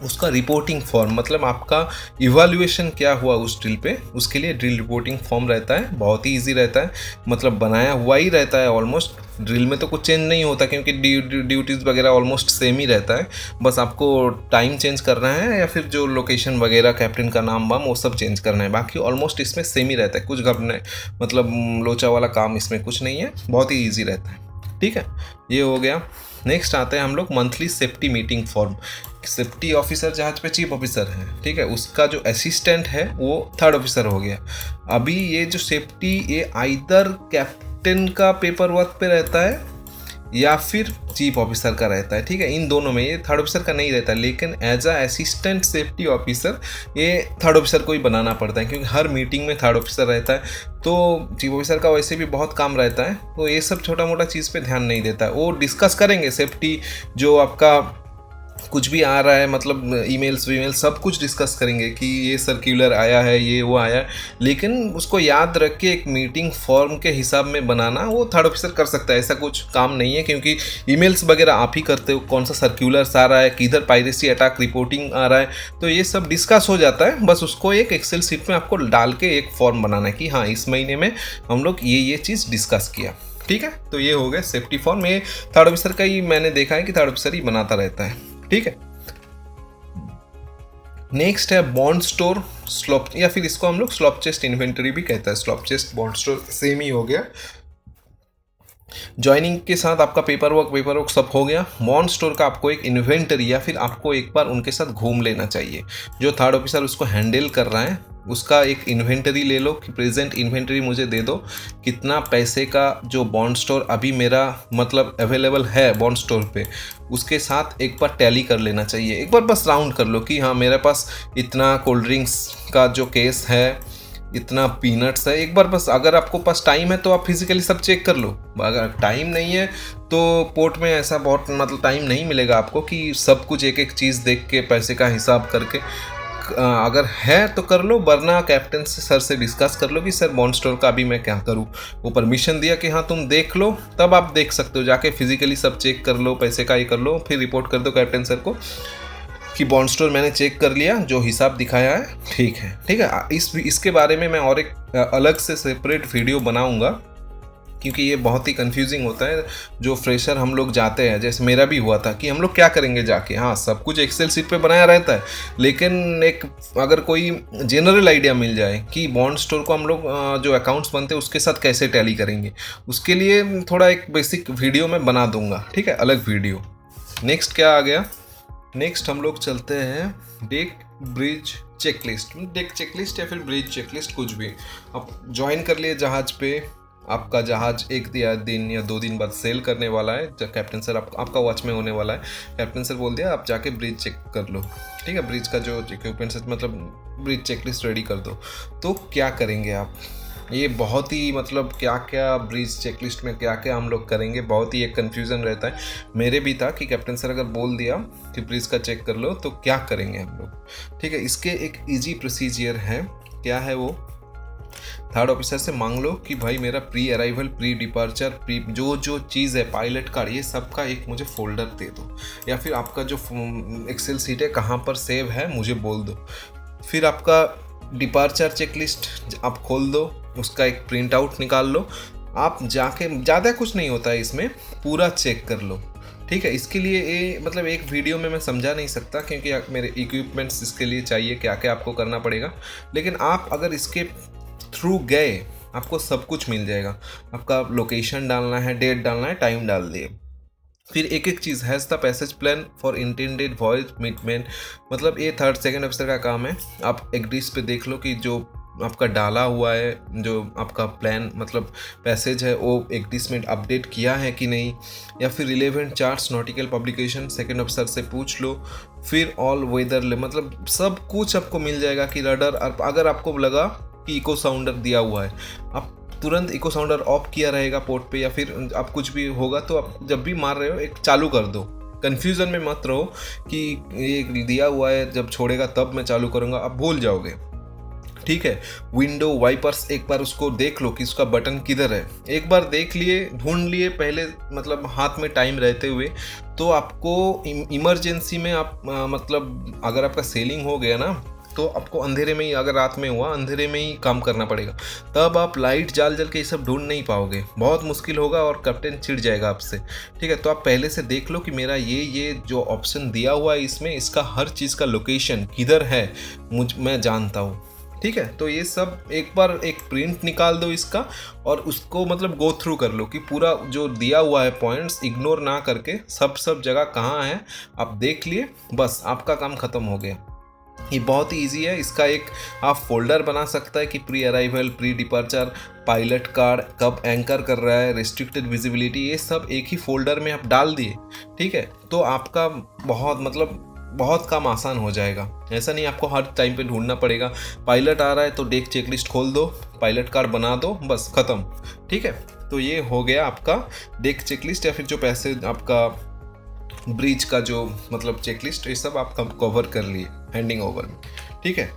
उसका रिपोर्टिंग फॉर्म, मतलब आपका इवैल्यूएशन क्या हुआ उस ड्रिल पे, उसके लिए ड्रिल रिपोर्टिंग फॉर्म रहता है, बहुत ही इजी रहता है, मतलब बनाया हुआ ही रहता है ऑलमोस्ट। ड्रिल में तो कुछ चेंज नहीं होता, क्योंकि ड्यूटीज़ वगैरह ऑलमोस्ट सेम ही रहता है, बस आपको टाइम चेंज करना है, या फिर जो लोकेशन वगैरह, कैप्टन का नाम वाम, वो सब चेंज करना है, बाकी ऑलमोस्ट इसमें सेम ही रहता है, कुछ घबने मतलब लोचा वाला काम इसमें कुछ नहीं है, बहुत ही ईजी रहता है। ठीक है, ये हो गया। नेक्स्ट आते हैं हम लोग monthly safety meeting form. Safety officer जहाज पे चीफ ऑफिसर है, ठीक है, उसका जो असिस्टेंट है वो थर्ड ऑफिसर हो गया। अभी ये जो सेफ्टी, ये आइदर कैप्टन का पेपर वर्क पे रहता है या फिर चीफ ऑफिसर का रहता है। ठीक है, इन दोनों में, ये थर्ड ऑफिसर का नहीं रहता, लेकिन as a assistant safety officer ये थर्ड ऑफिसर को ही बनाना पड़ता है, क्योंकि हर मीटिंग में थर्ड ऑफिसर रहता है, तो चीफ ऑफिसर का वैसे भी बहुत काम रहता है, तो ये सब छोटा मोटा चीज़ पे ध्यान नहीं देता है। वो डिस्कस करेंगे सेफ्टी, जो आपका कुछ भी आ रहा है, मतलब ईमेल्स वीमेल सब कुछ डिस्कस करेंगे कि ये सर्कुलर आया है, ये वो आया है, लेकिन उसको याद रख के एक मीटिंग फॉर्म के हिसाब में बनाना वो थर्ड ऑफिसर कर सकता है। ऐसा कुछ काम नहीं है, क्योंकि ईमेल्स वगैरह आप ही करते हो, कौन सा सर्कुलर्स आ रहा है, किधर पायरेसी अटैक रिपोर्टिंग आ रहा है, तो ये सब डिस्कस हो जाता है। बस उसको एक एक्सेल शीट में आपको डाल के एक फॉर्म बनाना है कि हाँ इस महीने में हम लोग ये चीज़ डिस्कस किया। ठीक है, तो ये हो गया सेफ्टी फॉर्म। ये थर्ड ऑफिसर का ही मैंने देखा है कि थर्ड ऑफिसर ही बनाता रहता है। ठीक है, नेक्स्ट है बॉन्ड स्टोर स्लॉप, या फिर इसको हम लोग स्लॉप चेस्ट इन्वेंटरी भी कहता है। Slop chest bond store same ही हो गया। ज्वाइनिंग के साथ आपका पेपर वर्क सब हो गया। बॉन्ड स्टोर का आपको एक इन्वेंटरी या फिर आपको एक बार उनके साथ घूम लेना चाहिए। जो थर्ड ऑफिसर उसको हैंडल कर रहा है उसका एक इन्वेंटरी ले लो कि प्रेजेंट इन्वेंटरी मुझे दे दो, कितना पैसे का जो बॉन्ड स्टोर अभी मेरा मतलब अवेलेबल है बॉन्ड स्टोर पे, उसके साथ एक बार टैली कर लेना चाहिए। एक बार बस राउंड कर लो कि हाँ मेरे पास इतना कोल्ड ड्रिंक्स का जो केस है, इतना पीनट्स है। एक बार बस, अगर आपको पास टाइम है तो आप फिजिकली सब चेक कर लो। अगर टाइम नहीं है तो पोर्ट में ऐसा बहुत मतलब टाइम नहीं मिलेगा आपको कि सब कुछ एक एक चीज़ देख के पैसे का हिसाब करके, अगर है तो कर लो, वरना कैप्टन से सर से डिस्कस कर लो कि सर बॉन्ड स्टोर का अभी मैं क्या करूँ। वो परमिशन दिया कि हाँ तुम देख लो, तब आप देख सकते हो, जाके फिजिकली सब चेक कर लो, पैसे का ही कर लो, फिर रिपोर्ट कर दो कैप्टन सर को कि बॉन्ड स्टोर मैंने चेक कर लिया, जो हिसाब दिखाया है ठीक है। ठीक है, इसके बारे में मैं और एक अलग से सेपरेट वीडियो बनाऊंगा, क्योंकि ये बहुत ही कंफ्यूजिंग होता है। जो फ्रेशर हम लोग जाते हैं, जैसे मेरा भी हुआ था कि हम लोग क्या करेंगे जाके, हाँ सब कुछ एक्सेल शीट पे बनाया रहता है, लेकिन एक अगर कोई जनरल आइडिया मिल जाए कि बॉन्ड स्टोर को हम लोग जो अकाउंट्स बनते हैं उसके साथ कैसे टैली करेंगे, उसके लिए थोड़ा एक बेसिक वीडियो मैं बना दूंगा। ठीक है, अलग वीडियो। नेक्स्ट क्या आ गया, नेक्स्ट हम लोग चलते हैं deck bridge checklist. Deck checklist या फिर ब्रिज चेकलिस्ट कुछ भी। आप ज्वाइन कर लिए जहाज पे, आपका जहाज एक दिन या 2 दिन बाद सेल करने वाला है, कैप्टन सर आपका वॉच में होने वाला है। कैप्टन सर बोल दिया आप जाके ब्रिज चेक कर लो। ठीक है, ब्रिज का जो इक्विपमेंट्स मतलब ब्रिज चेकलिस्ट रेडी कर दो। तो क्या करेंगे आप, ये बहुत ही मतलब क्या क्या ब्रिज चेकलिस्ट में क्या क्या हम लोग करेंगे, बहुत ही एक कन्फ्यूज़न रहता है। मेरे भी था कि कैप्टन सर अगर बोल दिया कि ब्रिज का चेक कर लो तो क्या करेंगे हम लोग। ठीक है, इसके एक इजी प्रोसीजर है। क्या है वो, थर्ड ऑफिसर से मांग लो कि भाई मेरा pre arrival, pre departure, pre जो चीज़ है, पायलट कार्ड, ये सब का एक मुझे फोल्डर दे दो, या फिर आपका जो एक्सेल शीट है कहाँ पर सेव है मुझे बोल दो। फिर आपका डिपार्चर चेकलिस्ट आप खोल दो, उसका एक प्रिंट आउट निकाल लो। आप जाके, ज़्यादा कुछ नहीं होता है इसमें, पूरा चेक कर लो। ठीक है, इसके लिए ये मतलब एक वीडियो में मैं समझा नहीं सकता, क्योंकि मेरे इक्विपमेंट्स इसके लिए चाहिए, क्या क्या आपको करना पड़ेगा। लेकिन आप अगर इसके थ्रू गए आपको सब कुछ मिल जाएगा। आपका लोकेशन डालना है, डेट डालना है, टाइम डाल दिए। फिर एक एक चीज़, has the passage plan for intended voyage commitment, मतलब ये थर्ड सेकंड ऑफिसर का काम है। आप एक डिश पे देख लो कि जो आपका डाला हुआ है, जो आपका प्लान मतलब पैसेज है, वो एक डिश में अपडेट किया है कि नहीं, या फिर relevant charts nautical publication second officer से पूछ लो। फिर ऑल वेदर मतलब सब कुछ आपको मिल जाएगा कि रडर, अगर आपको लगा कि इको साउंडर दिया हुआ है, आप तुरंत इको साउंडर ऑफ किया रहेगा पोर्ट पे, या फिर आप कुछ भी होगा तो आप जब भी मार रहे हो एक चालू कर दो। कन्फ्यूज़न में मत रहो कि ये दिया हुआ है जब छोड़ेगा तब मैं चालू करूँगा, आप भूल जाओगे। ठीक है, विंडो वाइपर्स एक बार उसको देख लो कि उसका बटन किधर है। एक बार देख लिए, ढूंढ लिए पहले, मतलब हाथ में टाइम रहते हुए, तो आपको इमरजेंसी में आप मतलब अगर आपका सेलिंग हो गया ना, तो आपको अंधेरे में ही, अगर रात में हुआ अंधेरे में ही काम करना पड़ेगा। तब आप लाइट जाल के ये सब ढूंढ नहीं पाओगे, बहुत मुश्किल होगा और कैप्टन चिढ़ जाएगा आपसे। ठीक है, तो आप पहले से देख लो कि मेरा ये जो ऑप्शन दिया हुआ है इसमें, इसका हर चीज़ का लोकेशन किधर है मैं जानता हूँ। ठीक है, तो ये सब एक बार एक प्रिंट निकाल दो इसका, और उसको मतलब गो थ्रू कर लो कि पूरा जो दिया हुआ है पॉइंट्स इग्नोर ना करके सब जगह कहाँ है आप देख लिए, बस आपका काम ख़त्म हो गया। ये बहुत ही ईजी है। इसका एक आप फोल्डर बना सकता है कि pre arrival, pre departure, pilot card, कब एंकर कर रहा है, रेस्ट्रिक्टेड विजिबिलिटी, ये सब एक ही फोल्डर में आप डाल दिए। ठीक है, तो आपका बहुत काम आसान हो जाएगा। ऐसा नहीं आपको हर टाइम पे ढूंढना पड़ेगा। पायलट आ रहा है तो डेक चेकलिस्ट खोल दो, पायलट कार्ड बना दो, बस ख़त्म। ठीक है, तो ये हो गया आपका डेक चेकलिस्ट, या फिर जो पैसे आपका ब्रिज का जो मतलब चेकलिस्ट, ये सब आप कवर कर लिए हैंडिंग ओवर में, ठीक है।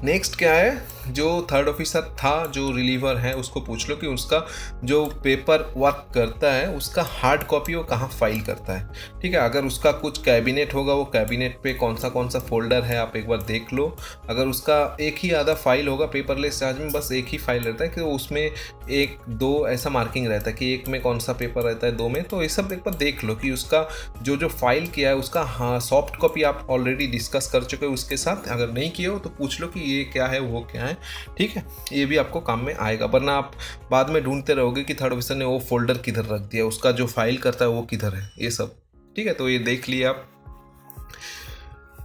नेक्स्ट क्या है, जो थर्ड ऑफिसर था, जो रिलीवर है, उसको पूछ लो कि उसका जो पेपर वर्क करता है उसका हार्ड कॉपी वो कहाँ फाइल करता है, ठीक है। अगर उसका कुछ कैबिनेट होगा, वो कैबिनेट पे कौन सा फोल्डर है आप एक बार देख लो। अगर उसका एक ही आधा फाइल होगा, पेपरलेस चार्ज में बस एक ही फाइल रहता है कि उसमें एक दो ऐसा मार्किंग रहता है कि एक में कौन सा पेपर रहता है, दो में, तो ये सब एक बार देख लो कि उसका जो फाइल किया है उसका हाँ सॉफ्ट कॉपी आप ऑलरेडी डिस्कस कर चुके हो उसके साथ। अगर नहीं किए हो तो पूछ लो कि ये क्या है वो क्या है, ठीक है। ये भी आपको काम में आएगा, वरना आप बाद में ढूंढते रहोगे कि थर्ड ऑफिसर ने वो फोल्डर किधर रख दिया, उसका जो फाइल करता है वो किधर है, ये सब, ठीक है। तो ये देख लिया आप।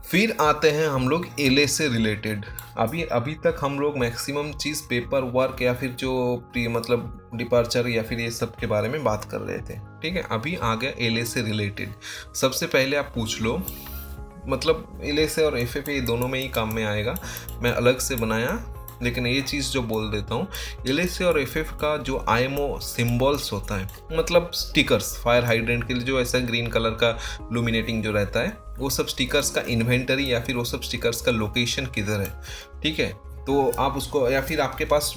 फिर आते हैं हम लोग एलए से रिलेटेड। अभी तक हम लोग मैक्सिमम चीज़ पेपर वर्क या फिर जो मतलब डिपार्चर या फिर ये सब के बारे में बात कर रहे थे, ठीक है। अभी आ गया एलए से रिलेटेड। सबसे पहले आप पूछ लो, मतलब एलए से और एफएफ ये दोनों में ही काम में आएगा, मैं अलग से बनाया, लेकिन ये चीज़ जो बोल देता हूँ, एलएसए और एफएफ का जो आईएमओ सिंबल्स होता है, मतलब स्टिकर्स, फायर हाइड्रेंट के लिए जो ऐसा ग्रीन कलर का लुमिनेटिंग जो रहता है, वो सब स्टिकर्स का इन्वेंटरी या फिर वो सब स्टिकर्स का लोकेशन किधर है, ठीक है। तो आप उसको, या फिर आपके पास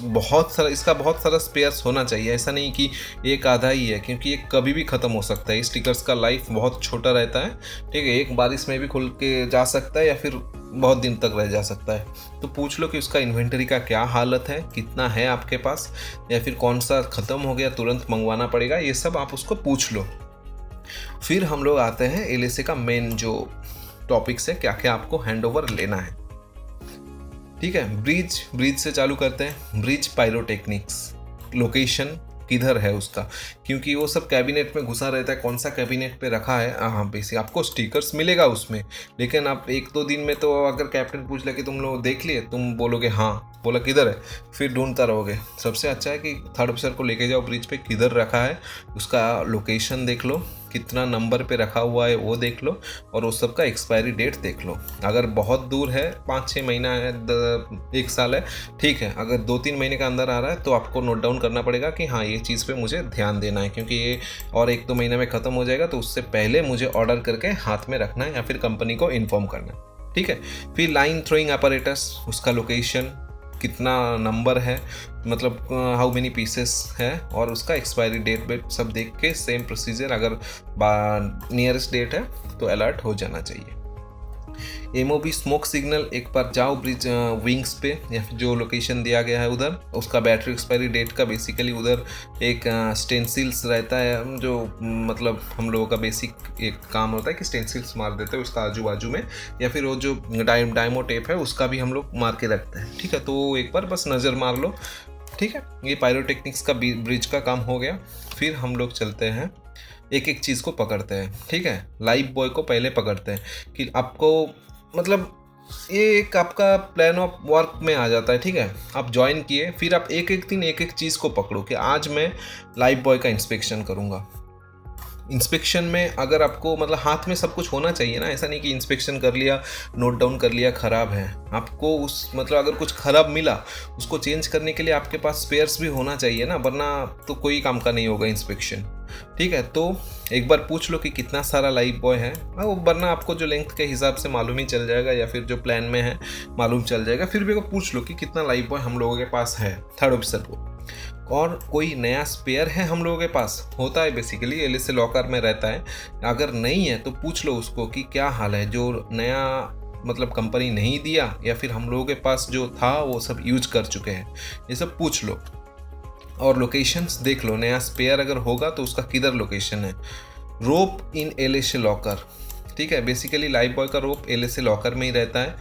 इसका बहुत सारा स्पेयर्स होना चाहिए, ऐसा नहीं कि एक आधा ही है, क्योंकि ये कभी भी ख़त्म हो सकता है। स्टिकर्स का लाइफ बहुत छोटा रहता है, ठीक है। एक बारिश में भी खुल के जा सकता है या फिर बहुत दिन तक रह जा सकता है। तो पूछ लो कि उसका इन्वेंटरी का क्या हालत है, कितना है आपके पास, या फिर कौन सा ख़त्म हो गया तुरंत मंगवाना पड़ेगा, ये सब आप उसको पूछ लो। फिर हम लोग आते हैं एलएसए का मेन जो टॉपिक्स है, क्या क्या आपको हैंड ओवर लेना है, ठीक है। ब्रिज से चालू करते हैं। ब्रिज पायरोटेक्निक्स, लोकेशन किधर है उसका, क्योंकि वो सब कैबिनेट में घुसा रहता है, कौन सा कैबिनेट पे रखा है, हाँ बेसिक आपको स्टिकर्स मिलेगा उसमें, लेकिन आप एक दो दिन में तो अगर कैप्टन पूछ ले कि तुम लोग देख लिए, तुम बोलोगे हाँ, बोला किधर है, फिर ढूंढता रहोगे। सबसे अच्छा है कि थर्ड ऑफिसर को लेके जाओ ब्रिज पे, किधर रखा है उसका लोकेशन देख लो, कितना नंबर पे रखा हुआ है वो देख लो, और उस सब का एक्सपायरी डेट देख लो। अगर बहुत दूर है, 5-6 महीना है, 1 साल है, ठीक है। अगर 2-3 महीने का अंदर आ रहा है तो आपको नोट डाउन करना पड़ेगा कि हाँ ये चीज़ पे मुझे ध्यान देना है, क्योंकि ये और 1-2 महीने में ख़त्म हो जाएगा, तो उससे पहले मुझे ऑर्डर करके हाथ में रखना है या फिर कंपनी को इन्फॉर्म करना है, ठीक है। फिर लाइन थ्रोइंग अपरेटस, उसका लोकेशन, कितना नंबर है, मतलब हाउ मेनी पीसेस है, और उसका एक्सपायरी डेट वेट सब देख के सेम प्रोसीजर, अगर नियरेस्ट डेट है तो अलर्ट हो जाना चाहिए। एमओबी स्मोक सिग्नल, एक बार जाओ ब्रिज विंग्स पे या फिर जो लोकेशन दिया गया है उधर, उसका बैटरी एक्सपायरी डेट का बेसिकली उधर एक स्टेंसिल्स रहता है, जो मतलब हम लोगों का बेसिक एक काम होता है कि स्टेंसिल्स मार देते हैं उसका आजू बाजू में, या फिर वो जो डायमो टेप है उसका भी हम लोग मार के रखते हैं, ठीक है। तो एक बार बस नज़र मार लो, ठीक है। ये पायरोटेक्निक्स का ब्रिज का काम हो गया। फिर हम लोग चलते हैं, एक एक चीज़ को पकड़ते हैं, ठीक है। लाइफ बॉय को पहले पकड़ते हैं कि आपको मतलब ये एक आपका प्लान ऑफ वर्क में आ जाता है, ठीक है। आप ज्वाइन किए, फिर आप एक एक दिन एक एक चीज़ को पकड़ो कि आज मैं लाइफ बॉय का इंस्पेक्शन करूँगा। इंस्पेक्शन में अगर आपको मतलब हाथ में सब कुछ होना चाहिए ना, ऐसा नहीं कि इंस्पेक्शन कर लिया, नोट डाउन कर लिया, ख़राब है, आपको उस मतलब अगर कुछ ख़राब मिला उसको चेंज करने के लिए आपके पास स्पेयर्स भी होना चाहिए ना, वरना तो कोई काम का नहीं होगा इंस्पेक्शन, ठीक है। तो एक बार पूछ लो कि कितना सारा लाइफ बॉय है, वरना आपको जो लेंथ के हिसाब से मालूम ही चल जाएगा, या फिर जो प्लान में है मालूम चल जाएगा। फिर भी पूछ लो कि कितना लाइफ बॉय हम लोगों के पास है थर्ड ऑफिसर को, और कोई नया स्पेयर है हम लोगों के पास, होता है बेसिकली एलएसए लॉकर में रहता है। अगर नहीं है तो पूछ लो उसको कि क्या हाल है, जो नया मतलब कंपनी नहीं दिया या फिर हम लोगों के पास जो था वो सब यूज कर चुके हैं, ये सब पूछ लो। और लोकेशंस देख लो, नया स्पेयर अगर होगा तो उसका किधर लोकेशन है। रोप इन एलएसए लॉकर, ठीक है। बेसिकली लाइफ बॉय का रोप एलएसए लॉकर में ही रहता है,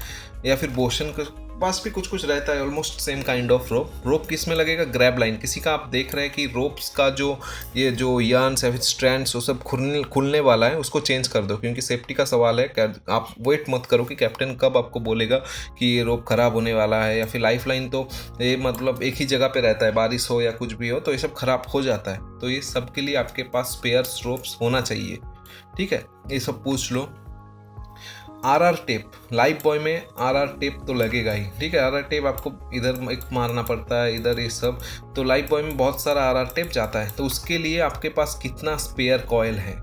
या फिर बोशन के पास भी कुछ कुछ रहता है, almost same kind of rope किस में लगेगा, ग्रैब लाइन। किसी का आप देख रहे हैं कि रोप्स का जो ये जो यार्न्स या फिर स्ट्रैंड्स वो सब खुलने वाला है, उसको चेंज कर दो, क्योंकि सेफ्टी का सवाल है। आप वेट मत करो कि कैप्टन कब आपको बोलेगा कि ये रोप ख़राब होने वाला है, या फिर लाइफ लाइन तो ये मतलब एक ही जगह पे रहता है, बारिश हो या कुछ भी हो तो ये सब ख़राब हो जाता है। तो ये सब के लिए आपके पास स्पेयर्स रोप्स होना चाहिए, ठीक है। ये सब पूछ लो। आरआर टेप, लाइफ बॉय में आरआर टेप तो लगेगा ही, ठीक है। आरआर टेप आपको इधर एक मारना पड़ता है, इधर ये सब, तो लाइफ बॉय में बहुत सारा आरआर टेप जाता है। तो उसके लिए आपके पास कितना स्पेयर कॉयल है,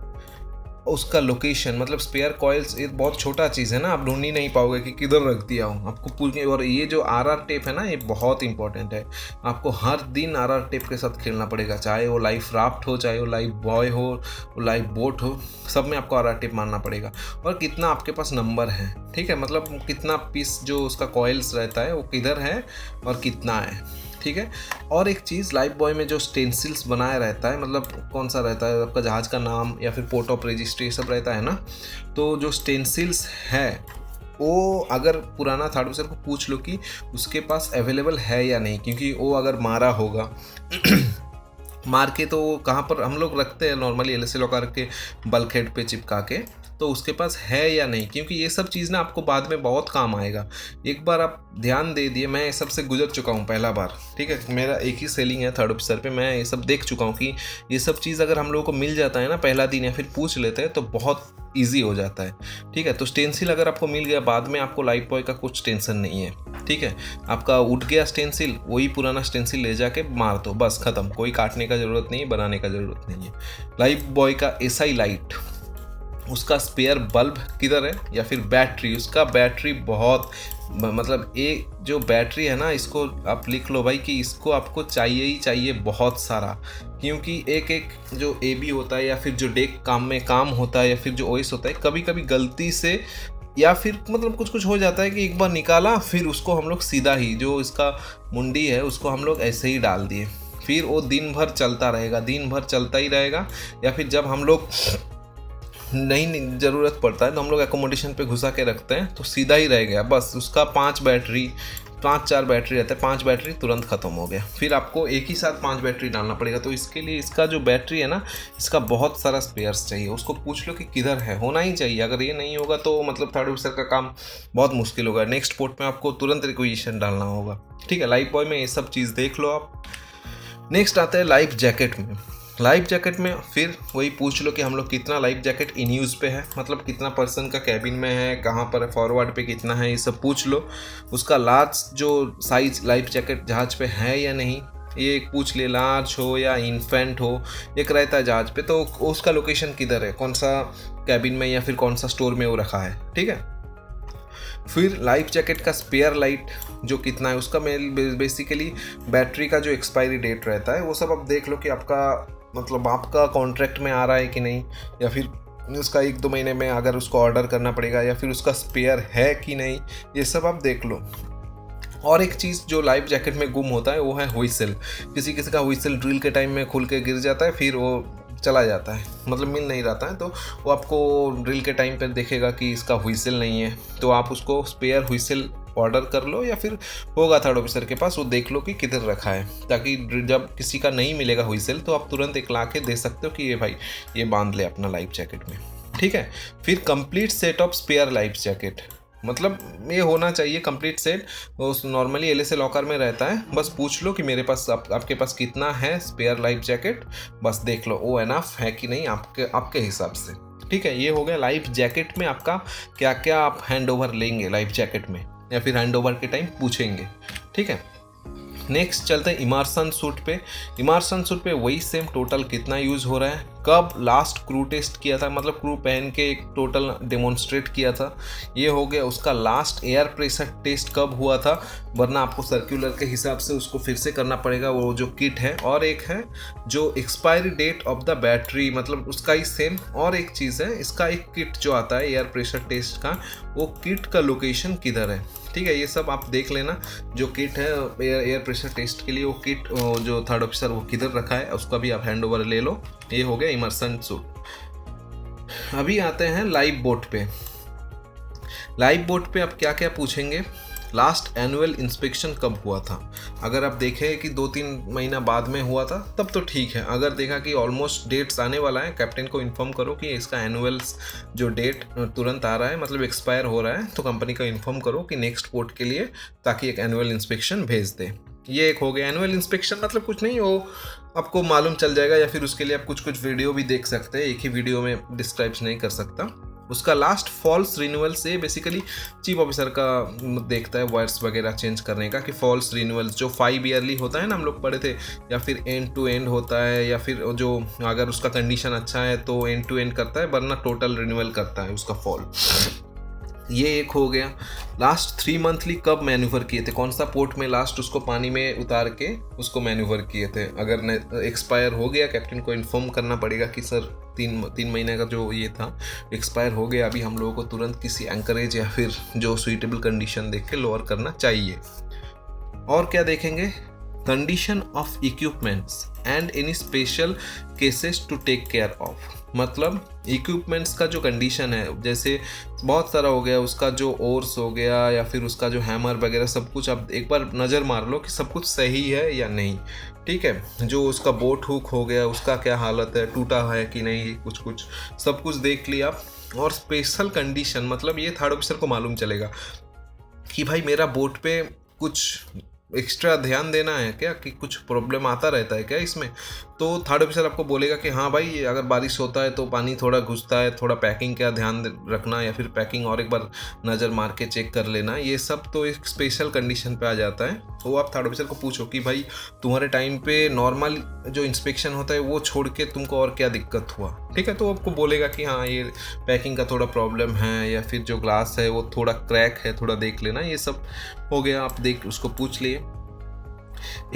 उसका लोकेशन, मतलब स्पेयर कॉइल्स ये बहुत छोटा चीज़ है ना, आप ढूंढ ही नहीं पाओगे कि किधर रख दिया हूँ आपको पूछने। और ये जो आरआर टेप है ना, ये बहुत इंपॉर्टेंट है, आपको हर दिन आरआर टेप के साथ खेलना पड़ेगा, चाहे वो लाइफ राफ्ट हो, चाहे वो लाइफ बॉय हो, वो लाइफ बोट हो, सब में आपको आरआर टेप मारना पड़ेगा। और कितना आपके पास नंबर है, ठीक है, मतलब कितना पीस जो उसका कॉइल्स रहता है वो किधर है और कितना है, ठीक है। और एक चीज़, लाइफ बॉय में जो स्टेंसिल्स बनाया रहता है, मतलब कौन सा रहता है आपका जहाज़ का नाम या फिर पोर्ट ऑफ रजिस्ट्री, ये सब रहता है ना, तो जो स्टेंसिल्स है वो अगर पुराना थर्ड ऑफिसर को पूछ लो कि उसके पास अवेलेबल है या नहीं, क्योंकि वो अगर मारा होगा मार के, तो कहाँ पर हम लोग रखते हैं नॉर्मली एलएसए लॉकर के बल्क हेड पे चिपका के, तो उसके पास है या नहीं, क्योंकि ये सब चीज़ ना आपको बाद में बहुत काम आएगा। एक बार आप ध्यान दे दिए, मैं ये सब से गुजर चुका हूँ पहला बार, ठीक है, मेरा एक ही सेलिंग है थर्ड ऑफिसर पे, मैं ये सब देख चुका हूँ कि ये सब चीज़ अगर हम लोगों को मिल जाता है ना पहला दिन या फिर पूछ लेते हैं तो बहुत ईजी हो जाता है, ठीक है। तो स्टेंसिल अगर आपको मिल गया, बाद में आपको लाइफ बॉय का कुछ टेंशन नहीं है, ठीक है। आपका उठ गया स्टेंसिल, वही पुराना स्टेंसिल ले जाके मार दो, बस खत्म, कोई काटने का ज़रूरत नहीं है, बनाने का ज़रूरत नहीं है। लाइफ बॉय का एसआई लाइट, उसका स्पेयर बल्ब किधर है, या फिर बैटरी, उसका बैटरी बहुत, मतलब ये जो बैटरी है ना, इसको आप लिख लो भाई कि इसको आपको चाहिए ही चाहिए बहुत सारा, क्योंकि एक एक जो AB होता है या फिर जो डेक काम में काम होता है या फिर जो ओएस होता है, कभी कभी गलती से या फिर मतलब कुछ कुछ हो जाता है कि एक बार निकाला, फिर उसको हम लोग सीधा ही जो इसका मुंडी है उसको हम लोग ऐसे ही डाल दिए, फिर वो दिन भर चलता रहेगा, दिन भर चलता ही रहेगा। या फिर जब हम लोग नहीं ज़रूरत पड़ता है तो हम लोग एकोमोडेशन पे घुसा के रखते हैं, तो सीधा ही रह गया, बस उसका 5 4 बैटरी रहता है, 5 बैटरी तुरंत ख़त्म हो गया, फिर आपको एक ही साथ 5 बैटरी डालना पड़ेगा। तो इसके लिए इसका जो बैटरी है ना, इसका बहुत सारा स्पेयर्स चाहिए, उसको पूछ लो कि किधर है, होना ही चाहिए। अगर ये नहीं होगा तो मतलब थर्ड ऑफिसर का काम बहुत मुश्किल होगा, नेक्स्ट पोर्ट में आपको तुरंत रिक्वेजिशन डालना होगा, ठीक है। लाइफ बॉय में ये सब चीज़ देख लो आप। नेक्स्ट आता है लाइफ जैकेट में। लाइफ जैकेट में फिर वही पूछ लो कि हम लोग कितना लाइफ जैकेट इन यूज़ पे है, मतलब कितना पर्सन का कैबिन में है, कहाँ पर है, फॉरवर्ड पे कितना है, ये सब पूछ लो। उसका लार्ज जो साइज लाइफ जैकेट जहाज पे है या नहीं, ये एक पूछ ले, लार्ज हो या इन्फेंट हो, एक रहता है जहाज पे, तो उसका लोकेशन किधर है, कौन सा कैबिन में या फिर कौन सा स्टोर में वो रखा है, ठीक है। फिर लाइफ जैकेट का स्पेयर लाइट जो कितना है, उसका बेसिकली बैटरी का जो एक्सपायरी डेट रहता है वो सब आप देख लो कि आपका मतलब आपका कॉन्ट्रैक्ट में आ रहा है कि नहीं, या फिर उसका 1-2 महीने में अगर उसको ऑर्डर करना पड़ेगा, या फिर उसका स्पेयर है कि नहीं, ये सब आप देख लो। और एक चीज़ जो लाइफ जैकेट में गुम होता है वो है व्हिसल। किसी किसी का व्हिसल ड्रिल के टाइम में खुल के गिर जाता है, फिर वो चला जाता है, मतलब मिल नहीं रहता है, तो वो आपको ड्रिल के टाइम पर देखेगा कि इसका व्हिसल नहीं है, तो आप उसको स्पेयर व्हिसल ऑर्डर कर लो, या फिर होगा थर्ड ऑफिसर के पास, वो देख लो कि किधर रखा है, ताकि जब किसी का नहीं मिलेगा व्हिसल तो आप तुरंत एक ला के दे सकते हो कि ये भाई ये बांध ले अपना लाइफ जैकेट में, ठीक है। फिर complete set of spare life jacket, मतलब ये होना चाहिए कंप्लीट सेट, उस नॉर्मली एलएसए लॉकर में रहता है, बस पूछ लो कि मेरे पास आपके पास कितना है स्पेयर लाइफ जैकेट, बस देख लो वो एनफ है कि नहीं आपके हिसाब से, ठीक है। ये हो गया लाइफ जैकेट में आपका क्या क्या आप हैंड ओवर लेंगे लाइफ जैकेट में, या फिर हैंड ओवर के टाइम पूछेंगे, ठीक है। नेक्स्ट चलते हैं इमर्सन सूट पे। इमर्सन सूट पे वही सेम टोटल कितना यूज़ हो रहा है, कब लास्ट क्रू टेस्ट किया था, मतलब क्रू पहन के एक टोटल डेमोन्स्ट्रेट किया था, ये हो गया। उसका लास्ट एयर प्रेशर टेस्ट कब हुआ था, वरना आपको सर्कुलर के हिसाब से उसको फिर से करना पड़ेगा, वो जो किट है। और एक है जो expiry date of the battery, मतलब उसका ही सेम। और एक चीज़ है, इसका एक किट जो आता है एयर प्रेशर टेस्ट का, वो किट का लोकेशन किधर है, ठीक है। ये सब आप देख लेना, जो किट है एयर प्रेशर टेस्ट के लिए, वो किट जो थर्ड ऑफिसर वो किधर रखा है, उसका भी आप हैंड ओवर ले लो। ये हो गया इमर्सन सूट। अभी आते हैं लाइव बोट पे। लाइव बोट पे आप क्या क्या पूछेंगे, लास्ट एनुअल इंस्पेक्शन कब हुआ था। अगर आप देखें कि 2-3 महीना बाद में हुआ था तब तो ठीक है, अगर देखा कि ऑलमोस्ट डेट्स आने वाला है, कैप्टन को इन्फॉर्म करो कि इसका एनुअल जो डेट तुरंत आ रहा है, मतलब एक्सपायर हो रहा है, तो कंपनी को इन्फॉर्म करो कि नेक्स्ट पोर्ट के लिए, ताकि एक एनुअल इंस्पेक्शन भेज दे। ये एक हो गया एनुअल इंस्पेक्शन, मतलब कुछ नहीं, वो आपको मालूम चल जाएगा, या फिर उसके लिए आप कुछ वीडियो भी देख सकते हैं, एक ही वीडियो में डिस्क्राइब नहीं कर सकता। उसका लास्ट फॉल्स रिन्यूअल से बेसिकली चीफ ऑफिसर का देखता है वायर्स वगैरह चेंज करने का, कि फॉल्स रिन्यूअल जो 5 ईयरली होता है ना, हम लोग पढ़े थे, या फिर एंड टू एंड होता है, या फिर जो अगर उसका कंडीशन अच्छा है तो एंड टू एंड करता है, वरना टोटल रिन्यूअल करता है उसका फॉल। ये एक हो गया। लास्ट 3 मंथली कब मैन्यूवर किए थे, कौन सा पोर्ट में लास्ट उसको पानी में उतार के उसको मैन्यूवर किए थे। अगर एक्सपायर हो गया, कैप्टन को इन्फॉर्म करना पड़ेगा कि सर 3 महीने का जो ये था एक्सपायर हो गया, अभी हम लोगों को तुरंत किसी एंकरेज या फिर जो सुइटेबल कंडीशन देख के लोअर करना चाहिए। और क्या देखेंगे, condition of equipments and any special cases to take care of. मतलब इक्विपमेंट्स का जो कंडीशन है, जैसे बहुत सारा हो गया, उसका जो ओर्स हो गया या फिर उसका जो हैमर वगैरह सब कुछ आप एक बार नज़र मार लो कि सब कुछ सही है या नहीं। ठीक है, जो उसका बोट हुक हो गया उसका क्या हालत है, टूटा है कि नहीं, कुछ सब कुछ देख लिया। और स्पेशल कंडीशन मतलब ये थर्ड ऑफिसर को मालूम चलेगा कि भाई मेरा बोट पे कुछ एक्स्ट्रा ध्यान देना है क्या, कि कुछ प्रॉब्लम आता रहता है क्या इसमें। तो थर्ड ऑफिसर आपको बोलेगा कि हाँ भाई अगर बारिश होता है तो पानी थोड़ा घुसता है, थोड़ा पैकिंग का ध्यान रखना, या फिर पैकिंग और एक बार नज़र मार के चेक कर लेना। ये सब तो एक स्पेशल कंडीशन पे आ जाता है। तो आप थर्ड ऑफिसर को पूछो कि भाई तुम्हारे टाइम पे नॉर्मल जो इंस्पेक्शन होता है वो छोड़ के तुमको और क्या दिक्कत हुआ। ठीक है, तो आपको बोलेगा कि हाँ ये पैकिंग का थोड़ा प्रॉब्लम है, या फिर जो ग्लास है वो थोड़ा क्रैक है, थोड़ा देख लेना। ये सब हो गया, आप देख उसको पूछ लिए।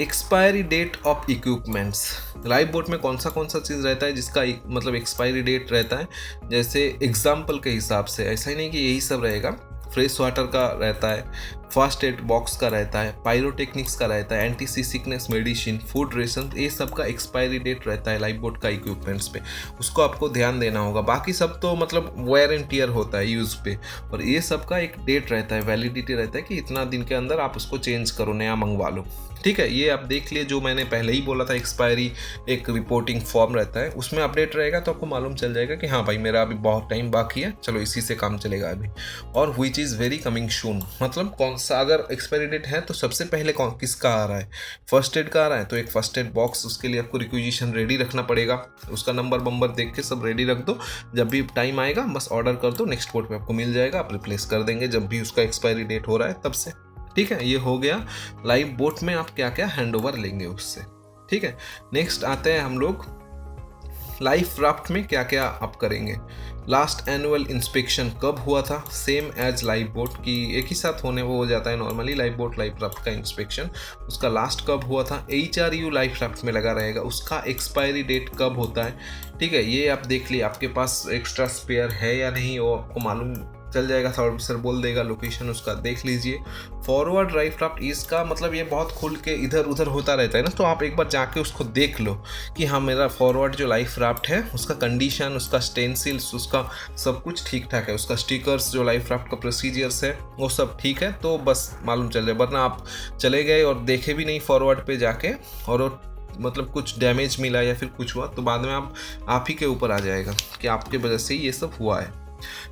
Expiry date of equipments, life boat में कौन सा चीज़ रहता है जिसका मतलब एक्सपायरी डेट रहता है। जैसे एग्जाम्पल के हिसाब से, ऐसा ही नहीं कि यही सब रहेगा, फ्रेश वाटर का रहता है, फर्स्ट एड बॉक्स का रहता है, पायरोटेक्निक्स का रहता है, anti sea sickness medicine, food ration, ये सब का एक्सपायरी डेट रहता है लाइफ बोट का इक्विपमेंट्स पे। उसको आपको ध्यान देना होगा। बाकी सब तो मतलब वेयर एंड टियर होता है यूज़ पे, और ये सब का एक डेट रहता है, वैलिडिटी रहता है कि इतना दिन के अंदर आप उसको चेंज करो, नया मंगवा लो। ठीक है, ये आप देख लिए। जो मैंने पहले ही बोला था, एक्सपायरी एक रिपोर्टिंग फॉर्म रहता है, उसमें अपडेट रहेगा तो आपको मालूम चल जाएगा कि हाँ भाई मेरा अभी बहुत टाइम बाकी है, चलो इसी से काम चलेगा अभी। और which is very coming soon, मतलब कौन सा अगर एक्सपायरी डेट है तो सबसे पहले किसका आ रहा है, फर्स्ट एड का आ रहा है तो एक फर्स्ट एड बॉक्स उसके लिए आपको रिक्विजिशन रेडी रखना पड़ेगा। उसका नंबर देख के सब रेडी रख दो, जब भी टाइम आएगा बस ऑर्डर कर दो, नेक्स्ट पोर्ट पे आपको मिल जाएगा, आप रिप्लेस कर देंगे जब भी उसका एक्सपायरी डेट हो रहा है तब से। ठीक है, ये हो गया लाइव बोट में आप क्या क्या हैंड ओवर लेंगे उससे। ठीक है, नेक्स्ट आते हैं हम लोग लाइफ राफ्ट में क्या क्या आप करेंगे। लास्ट एनुअल इंस्पेक्शन कब हुआ था, सेम एज लाइफ बोट की एक ही साथ होने वो हो जाता है normally. Life boat life raft का इंस्पेक्शन उसका लास्ट कब हुआ था, HRU लाइफ राफ्ट में लगा रहेगा, उसका एक्सपायरी डेट कब होता है। ठीक है, ये आप देख लिए, आपके पास एक्स्ट्रा स्पेयर है या नहीं वो आपको मालूम चल जाएगा, थर्ड ऑफिसर बोल देगा, लोकेशन उसका देख लीजिए। फॉरवर्ड लाइफ राफ्ट इसका मतलब ये बहुत खुल के इधर उधर होता रहता है ना, तो आप एक बार जाके उसको देख लो कि हाँ मेरा फॉरवर्ड जो लाइफ राफ्ट है उसका कंडीशन, उसका स्टेंसिल्स, उसका सब कुछ ठीक ठाक है, उसका स्टिकर्स जो लाइफ राफ्ट का प्रोसीजर्स है वो सब ठीक है, तो बस मालूम चल जाए। वरना आप चले गए और देखे भी नहीं फॉरवर्ड पे जाके, और मतलब कुछ डैमेज मिला या फिर कुछ हुआ तो बाद में आप ही के ऊपर आ जाएगा कि आपके वजह से ये सब हुआ है।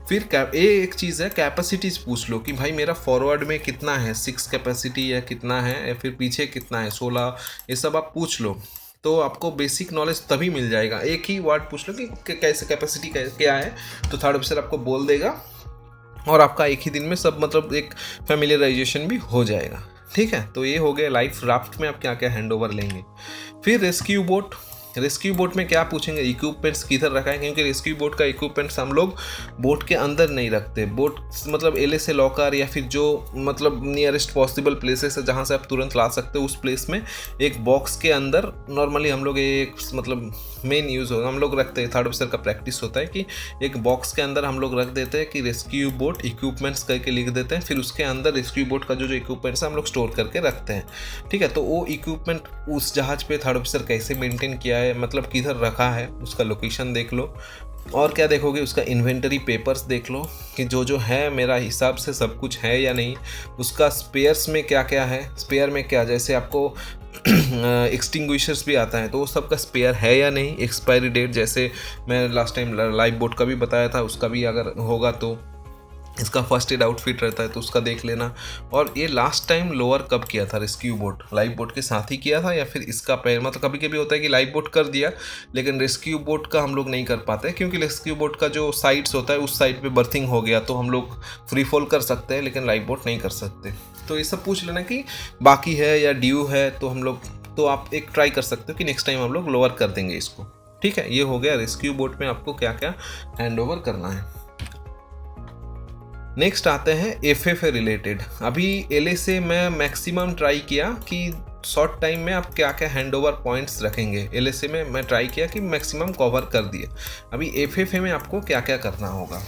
फिर एक चीज़ है, कैपेसिटीज पूछ लो कि भाई मेरा फॉरवर्ड में कितना है, 6 कैपेसिटी या कितना है, या फिर पीछे कितना है 16, ये सब आप पूछ लो तो आपको बेसिक नॉलेज तभी मिल जाएगा। एक ही वर्ड पूछ लो कि कैसे कैपेसिटी क्या है, तो थर्ड ऑफिसर आपको बोल देगा और आपका एक ही दिन में सब मतलब एक फैमिलियराइजेशन भी हो जाएगा। ठीक है, तो ये हो गया लाइफ राफ्ट में आप क्या क्या हैंड ओवर लेंगे। फिर रेस्क्यू बोट, रेस्क्यू बोट में क्या पूछेंगे, इक्विपमेंट्स किधर रखा है, क्योंकि रेस्क्यू बोट का इक्विपमेंट्स हम लोग बोट के अंदर नहीं रखते। बोट मतलब LSA लॉकर या फिर जो मतलब नियरेस्ट पॉसिबल प्लेसेस है जहाँ से आप तुरंत ला सकते हो, उस प्लेस में एक बॉक्स के अंदर नॉर्मली हम लोग एक मतलब मेन यूज़ होगा, हम लोग रखते हैं, थर्ड ऑफिसर का प्रैक्टिस होता है कि एक बॉक्स के अंदर हम लोग रख देते हैं कि रेस्क्यू बोट इक्विपमेंट्स करके लिख देते हैं, फिर उसके अंदर रेस्क्यू बोट का जो इक्विपमेंट्स है हम लोग स्टोर करके रखते हैं। ठीक है, तो वो इक्विपमेंट उस जहाज़ पे थर्ड ऑफिसर कैसे मेंटेन किया है, मतलब किधर रखा है, उसका लोकेशन देख लो। और क्या देखोगे, उसका इन्वेंटरी पेपर्स देख लो कि जो है मेरा हिसाब से सब कुछ है या नहीं। उसका स्पेयर्स में क्या क्या है, स्पेयर में क्या, जैसे आपको एक्सटिंग्विशर्स भी आता है तो वो सब का स्पेयर है या नहीं। एक्सपायरी डेट जैसे मैं लास्ट टाइम लाइफ बोट का भी बताया था, उसका भी अगर होगा तो इसका फर्स्ट एड आउटफिट रहता है तो उसका देख लेना। और ये लास्ट टाइम लोअर कब किया था रेस्क्यू बोट, लाइफ बोट के साथ ही किया था या फिर इसका पैर, मतलब कभी कभी होता है कि लाइफ बोट कर दिया लेकिन रेस्क्यू बोट का हम लोग नहीं कर पाते क्योंकि रेस्क्यू बोट का जो साइड्स होता है उस साइड पे बर्थिंग हो गया तो हम लोग फ्री फॉल कर सकते हैं लेकिन लाइफ बोट नहीं कर सकते। तो ये सब पूछ लेना कि बाकी है या ड्यू है, तो हम लोग, तो आप एक ट्राई कर सकते हो कि नेक्स्ट टाइम हम लोग लोअर कर देंगे इसको। ठीक है, ये हो गया रेस्क्यू बोट में आपको क्या क्या हैंड ओवर करना है। नेक्स्ट आते हैं एफएफए रिलेटेड। अभी एलए से मैं मैक्सिमम ट्राई किया कि शॉर्ट टाइम में आप क्या क्या हैंड ओवर पॉइंट्स रखेंगे। एलए से में मैं ट्राई किया कि मैक्सिमम कवर कर दिए। अभी एफएफए में आपको क्या क्या करना होगा।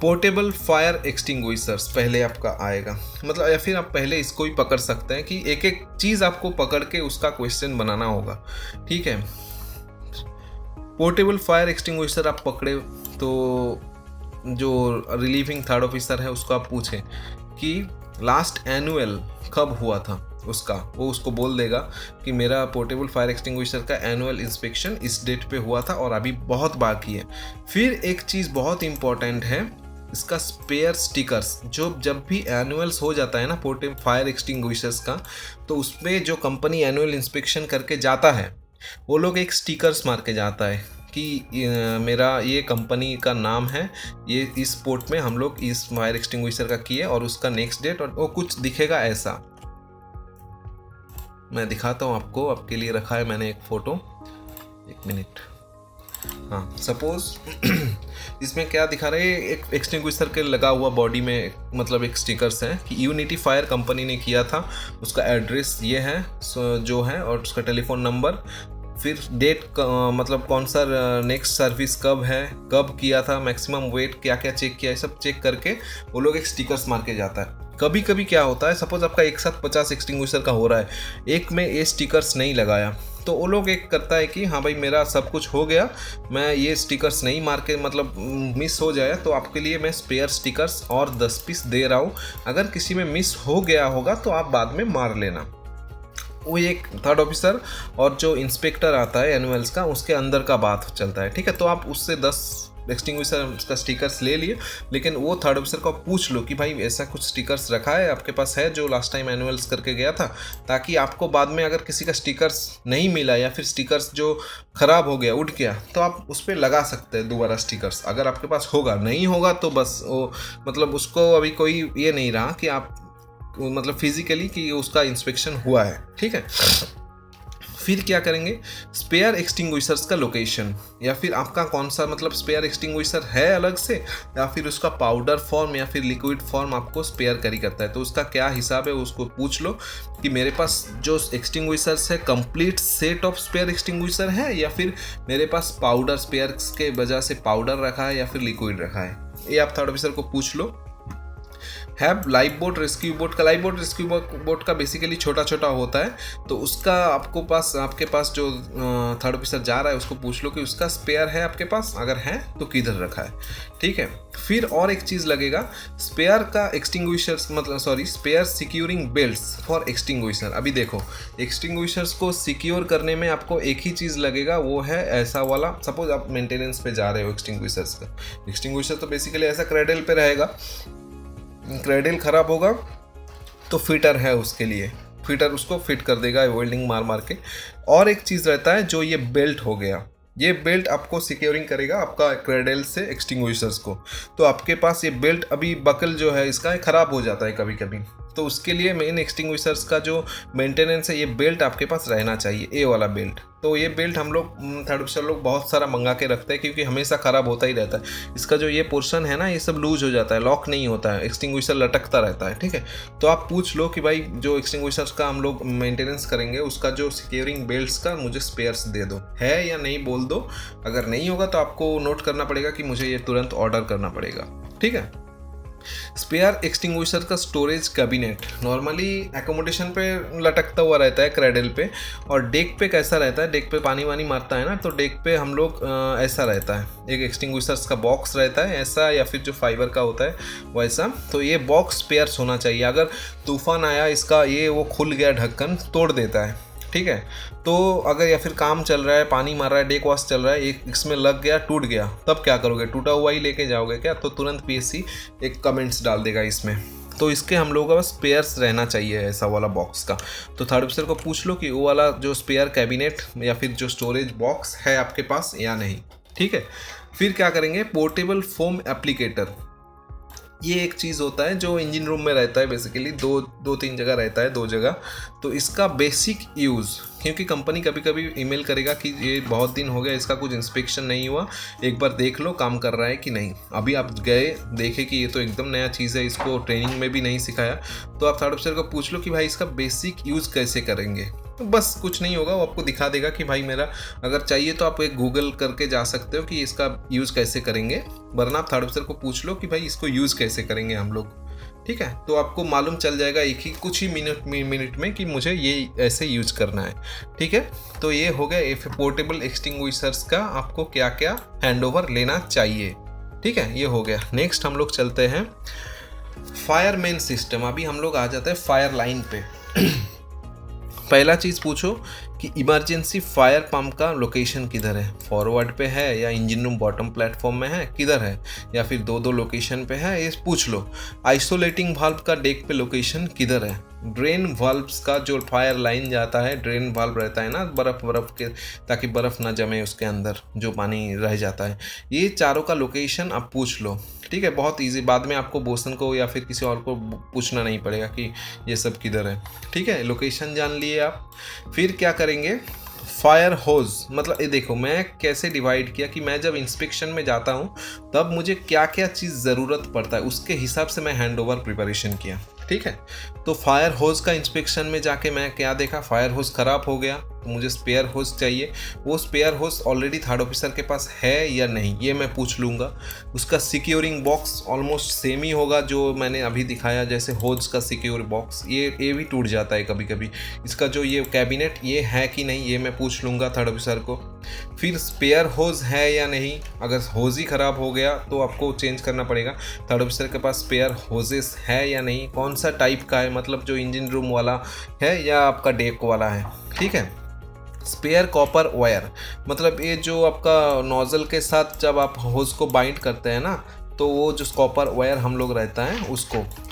पोर्टेबल फायर एक्सटिंग्विशर्स पहले आपका आएगा, मतलब या फिर आप पहले इसको ही पकड़ सकते हैं कि एक एक चीज़ आपको पकड़ के उसका क्वेश्चन बनाना होगा। ठीक है, पोर्टेबल फायर एक्सटिंग्विशर आप पकड़े तो जो रिलीविंग थर्ड ऑफिसर है उसको आप पूछें कि लास्ट एनुअल कब हुआ था उसका, वो उसको बोल देगा कि मेरा पोर्टेबल फायर एक्सटिंग्विशर का एनुअल इंस्पेक्शन इस डेट पे हुआ था और अभी बहुत बाकी है। फिर एक चीज़ बहुत इंपॉर्टेंट है, इसका स्पेयर स्टिकर्स, जो जब भी एनुअल्स हो जाता है ना पोर्टेबल फायर एक्सटिंग्विशर्स का, तो उसमें जो कंपनी एनुअल इंस्पेक्शन करके जाता है वो लोग एक स्टिकर्स मार के जाता है कि मेरा ये कंपनी का नाम है, ये इस पोर्ट में हम लोग इस फायर एक्सटिंग्विशर का किए और उसका नेक्स्ट डेट, और वो कुछ दिखेगा ऐसा। मैं दिखाता हूँ आपको, आपके लिए रखा है मैंने एक फ़ोटो, एक मिनट। हाँ, सपोज इसमें क्या दिखा रहे हैं, एक एक्सटिंग्विशर के लगा हुआ बॉडी में मतलब एक स्टिकर्स है कि यूनिटी फायर कंपनी ने किया था, उसका एड्रेस ये है जो है और उसका टेलीफोन नंबर, फिर डेट मतलब कौन सा नेक्स्ट सर्विस कब है, कब किया था, मैक्सिमम वेट क्या क्या चेक किया, ये सब चेक करके वो लोग एक स्टिकर्स मार के जाता है। कभी कभी क्या होता है, सपोज आपका एक साथ 50 एक्सटिंग्विशर का हो रहा है, एक में ये स्टिकर्स नहीं लगाया तो वो लोग एक करता है कि हाँ भाई मेरा सब कुछ हो गया, मैं ये स्टिकर्स नहीं मार के मतलब मिस हो जाए तो आपके लिए मैं स्पेयर स्टिकर्स और 10 पीस दे रहा हूँ, अगर किसी में मिस हो गया होगा तो आप बाद में मार लेना। वो एक थर्ड ऑफिसर और जो इंस्पेक्टर आता है एनुअल्स का, उसके अंदर का बात चलता है। ठीक है, तो आप उससे 10 एक्सटिंग्विशर का स्टिकर्स ले लिए, लेकिन वो थर्ड ऑफिसर को पूछ लो कि भाई ऐसा कुछ स्टिकर्स रखा है आपके पास है जो लास्ट टाइम एनुअल्स करके गया था, ताकि आपको बाद में अगर किसी का स्टिकर्स नहीं मिला या फिर स्टिकर्स जो ख़राब हो गया, उठ गया, तो आप उस पर लगा सकते हैं दोबारा स्टिकर्स, अगर आपके पास होगा। नहीं होगा तो बस वो मतलब उसको अभी कोई ये नहीं रहा कि आप मतलब फिजिकली कि उसका इंस्पेक्शन हुआ है। ठीक है, फिर क्या करेंगे, स्पेयर एक्सटिंग्विशर्स का लोकेशन, या फिर आपका कौन सा मतलब स्पेयर एक्सटिंग्विशर है अलग से, या फिर उसका पाउडर फॉर्म या फिर लिक्विड फॉर्म आपको स्पेयर कैरी करता है, तो उसका क्या हिसाब है उसको पूछ लो कि मेरे पास जो एक्सटिंग्विशर्स है complete set of spare extinguisher है या फिर मेरे पास पाउडर स्पेयर के वजह से पाउडर रखा है या फिर लिक्विड रखा है। ये आप थर्ड ऑफिसर को पूछ लो। Have life boat rescue boat का, लाइफ बोट रेस्क्यू बोट का बेसिकली छोटा छोटा होता है, तो उसका आपके पास जो थर्ड ऑफिसर जा रहा है उसको पूछ लो कि उसका स्पेयर है आपके पास, अगर है तो किधर रखा है। ठीक है, फिर और एक चीज़ लगेगा, स्पेयर का एक्सटिंग्विशर्स मतलब spare securing belts for extinguisher. अभी देखो एक्सटिंग्विशर्स को सिक्योर करने में आपको एक ही चीज़ लगेगा, वो है ऐसा वाला, सपोज आप मेंटेनेंस पे जा रहे हो एक्सटिंग्विशर्स का, एक्सटिंग्विशर तो बेसिकली ऐसा क्रेडल पे रहेगा, क्रेडल ख़राब होगा तो फिटर है उसके लिए, फिटर उसको फिट कर देगा वेल्डिंग मार मार के। और एक चीज़ रहता है जो ये बेल्ट हो गया, ये बेल्ट आपको सिक्योरिंग करेगा आपका क्रेडल से एक्सटिंग्विशर्स को। तो आपके पास ये बेल्ट अभी बकल जो है इसका ख़राब हो जाता है कभी कभी, तो उसके लिए मेन एक्सटिंग्विशर्स का जो मेंटेनेंस है ये बेल्ट आपके पास रहना चाहिए, ए वाला बेल्ट। तो ये बेल्ट हम लोग थर्ड ऑफिसर लोग बहुत सारा मंगा के रखते हैं क्योंकि हमेशा ख़राब होता ही रहता है। इसका जो ये पोर्शन है ना ये सब लूज हो जाता है, लॉक नहीं होता है, एक्सटिंग्विशर लटकता रहता है। ठीक है, तो आप पूछ लो कि भाई जो एक्सटिंग्विशर्स का हम लोग मेंटेनेंस करेंगे उसका जो सिक्योरिंग बेल्ट्स का मुझे स्पेयर्स दे दो, है या नहीं बोल दो। अगर नहीं होगा तो आपको नोट करना पड़ेगा कि मुझे ये तुरंत ऑर्डर करना पड़ेगा। ठीक है, स्पेयर एक्सटिंग्विशर का स्टोरेज कैबिनेट नॉर्मली एकोमोडेशन पे लटकता हुआ रहता है क्रेडल पे, और डेक पे कैसा रहता है, डेक पे पानी वानी मारता है ना, तो डेक पे हम लोग ऐसा रहता है, एक एक्सटिंग्विशर्स का बॉक्स रहता है ऐसा, या फिर जो फाइबर का होता है वैसा। तो ये बॉक्स स्पेयर्स होना चाहिए, अगर तूफान आया इसका ये वो खुल गया ढक्कन तोड़ देता है, ठीक है। तो अगर या फिर काम चल रहा है, पानी मार रहा है, डेक वॉश चल रहा है, एक इसमें लग गया, टूट गया, तब क्या करोगे? टूटा हुआ ही लेके जाओगे क्या? तो तुरंत पीएससी एक कमेंट्स डाल देगा इसमें। तो इसके हम लोगों का बस स्पेयर्स रहना चाहिए ऐसा वाला बॉक्स का। तो थर्ड ऑफिसर को पूछ लो कि वो वाला जो स्पेयर कैबिनेट या फिर जो स्टोरेज बॉक्स है आपके पास या नहीं, ठीक है। फिर क्या करेंगे, पोर्टेबल फोम एप्लीकेटर। ये एक चीज़ होता है जो इंजन रूम में रहता है, बेसिकली दो तीन जगह रहता है, 2 जगह। तो इसका बेसिक यूज़, क्योंकि कंपनी कभी कभी ईमेल करेगा कि ये बहुत दिन हो गया, इसका कुछ इंस्पेक्शन नहीं हुआ, एक बार देख लो काम कर रहा है कि नहीं। अभी आप गए देखे कि ये तो एकदम नया चीज़ है, इसको ट्रेनिंग में भी नहीं सिखाया, तो आप थर्ड ऑफिसर को पूछ लो कि भाई इसका बेसिक यूज़ कैसे करेंगे। तो बस कुछ नहीं होगा, वो आपको दिखा देगा कि भाई मेरा, अगर चाहिए तो आप एक गूगल करके जा सकते हो कि इसका यूज़ कैसे करेंगे, वरना आप थर्ड ऑफिसर को पूछ लो कि भाई इसको यूज़ कैसे करेंगे हम लोग, ठीक है। तो आपको मालूम चल जाएगा कुछ ही मिनट में कि मुझे ये ऐसे यूज करना है, ठीक है। तो ये हो गया पोर्टेबल एक्सटिंग्विशर्स का आपको क्या क्या हैंडओवर लेना चाहिए, ठीक है, ये हो गया। नेक्स्ट हम लोग चलते हैं फायरमैन सिस्टम। अभी हम लोग आ जाते हैं फायर लाइन पे। पहला चीज़ पूछो कि इमरजेंसी फायर पंप का लोकेशन किधर है, फॉरवर्ड पे है या इंजन रूम बॉटम प्लेटफॉर्म में है, किधर है, या फिर दो लोकेशन पे है, ये पूछ लो। आइसोलेटिंग वाल्व का डेक पे लोकेशन किधर है। ड्रेन वाल्व्स का जो फायर लाइन जाता है, ड्रेन वाल्व रहता है ना बर्फ़ के, ताकि बर्फ़ ना जमे उसके अंदर जो पानी रह जाता है, ये चारों का लोकेशन आप पूछ लो, ठीक है। बहुत इजी, बाद में आपको बोसन को या फिर किसी और को पूछना नहीं पड़ेगा कि ये सब किधर है, ठीक है। लोकेशन जान लिए आप। फिर क्या करेंगे, फायर होज, मतलब ये देखो मैं कैसे डिवाइड किया कि मैं जब इंस्पेक्शन में जाता हूँ तब मुझे क्या क्या चीज़ ज़रूरत पड़ता है, उसके हिसाब से मैं हैंडओवर प्रिपरेशन किया, ठीक है। तो फायर होज का इंस्पेक्शन में जाके मैं क्या देखा, फायर होज ख़राब हो गया, तो मुझे स्पेयर होज चाहिए। वो स्पेयर होज ऑलरेडी थर्ड ऑफिसर के पास है या नहीं, ये मैं पूछ लूँगा। उसका सिक्योरिंग बॉक्स ऑलमोस्ट सेम ही होगा जो मैंने अभी दिखाया, जैसे होज का सिक्योर बॉक्स, ये भी टूट जाता है कभी कभी। इसका जो ये कैबिनेट ये है कि नहीं, ये मैं पूछ लूँगा थर्ड ऑफिसर को। फिर स्पेयर होज है या नहीं, अगर होज ही ख़राब हो गया तो आपको चेंज करना पड़ेगा। थर्ड ऑफिसर के पास स्पेयर होजेस है या नहीं, कौन सा टाइप का है, मतलब जो इंजन रूम वाला है या आपका डेक वाला है, ठीक है। स्पेयर कॉपर वायर, मतलब ये जो आपका नोज़ल के साथ जब आप होज को बाइंड करते हैं ना, तो वो जो कॉपर वायर हम लोग रहता है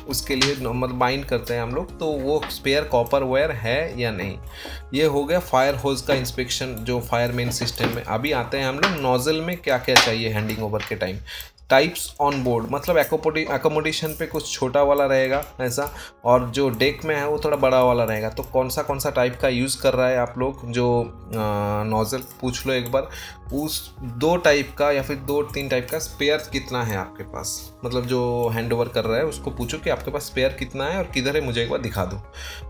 उसके लिए मतलब बाइंड करते हैं हम लोग, तो वो स्पेयर कॉपर वायर है या नहीं। ये हो गया फायर होज का इंस्पेक्शन जो फायरमैन सिस्टम में। अभी आते हैं हम लोग नोज़ल में क्या क्या चाहिए हैंडिंग ओवर के टाइम। टाइप्स ऑन बोर्ड, मतलब एकोमोडेशन पे कुछ छोटा वाला रहेगा ऐसा, और जो डेक में है वो थोड़ा बड़ा वाला रहेगा। तो कौन सा टाइप का यूज़ कर रहा है आप लोग, जो नोज़ल पूछ लो एक बार। उस 2 टाइप का या फिर 2-3 टाइप का स्पेयर कितना है आपके पास, मतलब जो हैंडओवर कर रहा है उसको पूछो कि आपके पास स्पेयर कितना है और किधर है, मुझे एक बार दिखा दो।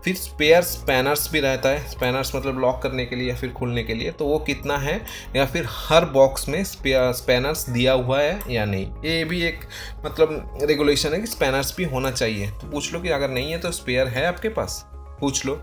फिर स्पेयर स्पैनर्स भी रहता है, स्पैनर्स मतलब लॉक करने के लिए या फिर खोलने के लिए, तो वो कितना है, या फिर हर बॉक्स में स्पैनर्स दिया हुआ है या नहीं। ये भी एक मतलब रेगुलेशन है कि स्पैनर्स भी होना चाहिए, तो पूछ लो कि अगर नहीं है तो स्पेयर है आपके पास, पूछ लो।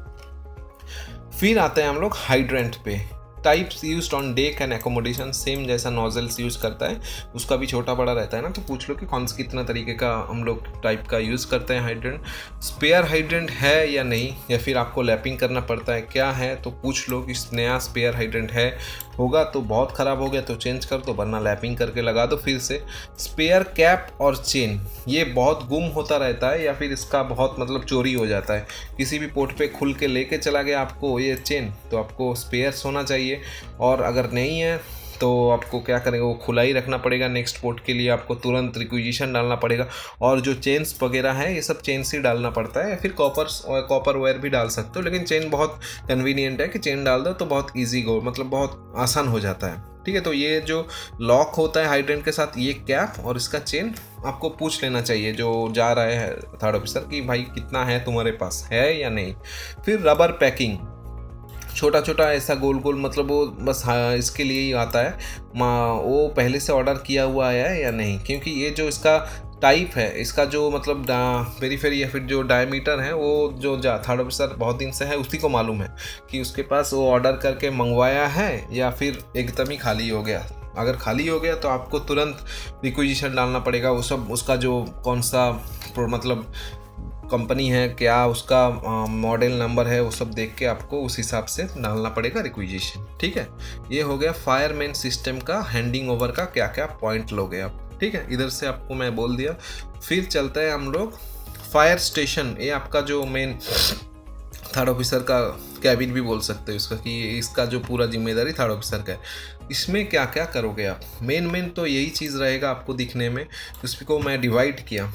फिर आते हैं हम लोग हाइड्रेंट पे। Types used on deck and accommodation, same जैसा नोजल्स यूज़ करता है उसका भी छोटा बड़ा रहता है ना, तो पूछ लो कि कौन सा कितना तरीके का हम लोग टाइप का यूज़ करते हैं हाइड्रेंट। स्पेयर हाइड्रेंट है या नहीं, या फिर आपको लैपिंग करना पड़ता है, क्या है, तो पूछ लो कि नया स्पेयर हाइड्रेंट है, होगा तो बहुत ख़राब हो गया तो चेंज कर दो, वरना लैपिंग करके लगा दो फिर से। स्पेयर कैप और चेन, ये बहुत गुम होता रहता है या फिर इसका बहुत मतलब चोरी हो जाता है, किसी भी पोर्ट पे खुल के लेके चला गया आपको ये चेन, तो आपको स्पेयर्स होना चाहिए। और अगर नहीं है तो आपको क्या करेंगे, वो खुला ही रखना पड़ेगा, नेक्स्ट पोर्ट के लिए आपको तुरंत रिक्विजिशन डालना पड़ेगा। और जो चेन्स वगैरह है ये सब चेन्स ही डालना पड़ता है, या फिर कॉपर वायर भी डाल सकते हो, लेकिन चेन बहुत कन्वीनियंट है कि चेन डाल दो तो बहुत ईजी गो, मतलब बहुत आसान हो जाता है, ठीक है। तो ये जो लॉक होता है हाइड्रेंट के साथ, ये कैप और इसका चेन आपको पूछ लेना चाहिए जो जा रहा है थर्ड ऑफिसर कि भाई कितना है तुम्हारे पास, है या नहीं। फिर रबर पैकिंग, छोटा छोटा ऐसा गोल गोल, मतलब वो बस इसके लिए ही आता है, वो पहले से ऑर्डर किया हुआ है या नहीं, क्योंकि ये जो इसका टाइप है, इसका जो मतलब पेरीफेरी या फिर जो डायमीटर है, वो जो थर्ड ऑफिसर बहुत दिन से है उसी को मालूम है कि उसके पास वो ऑर्डर करके मंगवाया है या फिर एकदम ही खाली हो गया। अगर खाली हो गया तो आपको तुरंत रिक्विजिशन डालना पड़ेगा, वो सब उसका जो कौन सा मतलब कंपनी है, क्या उसका मॉडल नंबर है, वो सब देख के आपको उस हिसाब से डालना पड़ेगा रिक्विजिशन। ठीक है, ये हो गया फायरमैन सिस्टम का हैंडिंग ओवर का क्या क्या पॉइंट लोगे आप। ठीक है, इधर से आपको मैं बोल दिया। फिर चलते हैं हम लोग फायर स्टेशन। ये आपका जो मेन थर्ड ऑफिसर का कैबिन भी बोल सकते हो इसका, कि इसका जो पूरा जिम्मेदारी थर्ड ऑफिसर का है। इसमें क्या क्या करोगे आप, मेन तो यही चीज़ रहेगा आपको दिखने में। इसको मैं डिवाइड किया,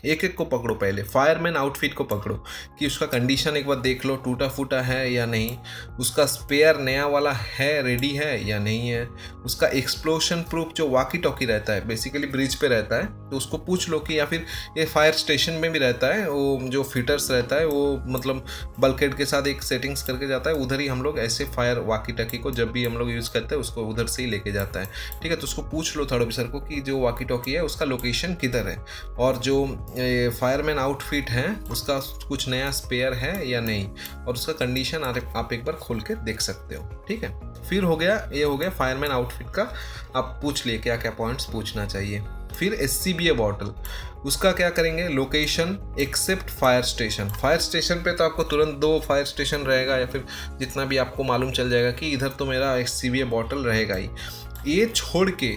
एक एक को पकड़ो। पहले फायरमैन आउटफिट को पकड़ो कि उसका कंडीशन एक बार देख लो, टूटा फूटा है या नहीं, उसका स्पेयर नया वाला है, रेडी है या नहीं है, उसका एक्सप्लोशन प्रूफ जो वाकी टॉकी रहता है, बेसिकली ब्रिज पे रहता है, तो उसको पूछ लो कि, या फिर ये फायर स्टेशन में भी रहता है, वो जो फिटर्स रहता है वो मतलब बल्कहेड के साथ एक सेटिंग्स करके जाता है, उधर ही हम लोग ऐसे फायर वाकी टॉकी को जब भी हम लोग यूज़ करते हैं उसको उधर से ही लेके जाता है। ठीक है, तो उसको पूछ लो थर्ड ऑफिसर को कि जो वाकी टॉकी है उसका लोकेशन किधर है, और जो फायरमैन आउटफिट है उसका कुछ नया स्पेयर है या नहीं, और उसका कंडीशन आप एक बार खोल के देख सकते हो। ठीक है, फिर हो गया, ये हो गया फायरमैन आउटफिट का, आप पूछ लिए क्या क्या पॉइंट्स पूछना चाहिए। फिर SCBA बॉटल, उसका क्या करेंगे, location except fire station. Fire station पे तो आपको तुरंत 2 फायर स्टेशन रहेगा, या फिर जितना भी आपको मालूम चल जाएगा कि इधर तो मेरा SCBA बॉटल रहेगा ही। ये छोड़ के,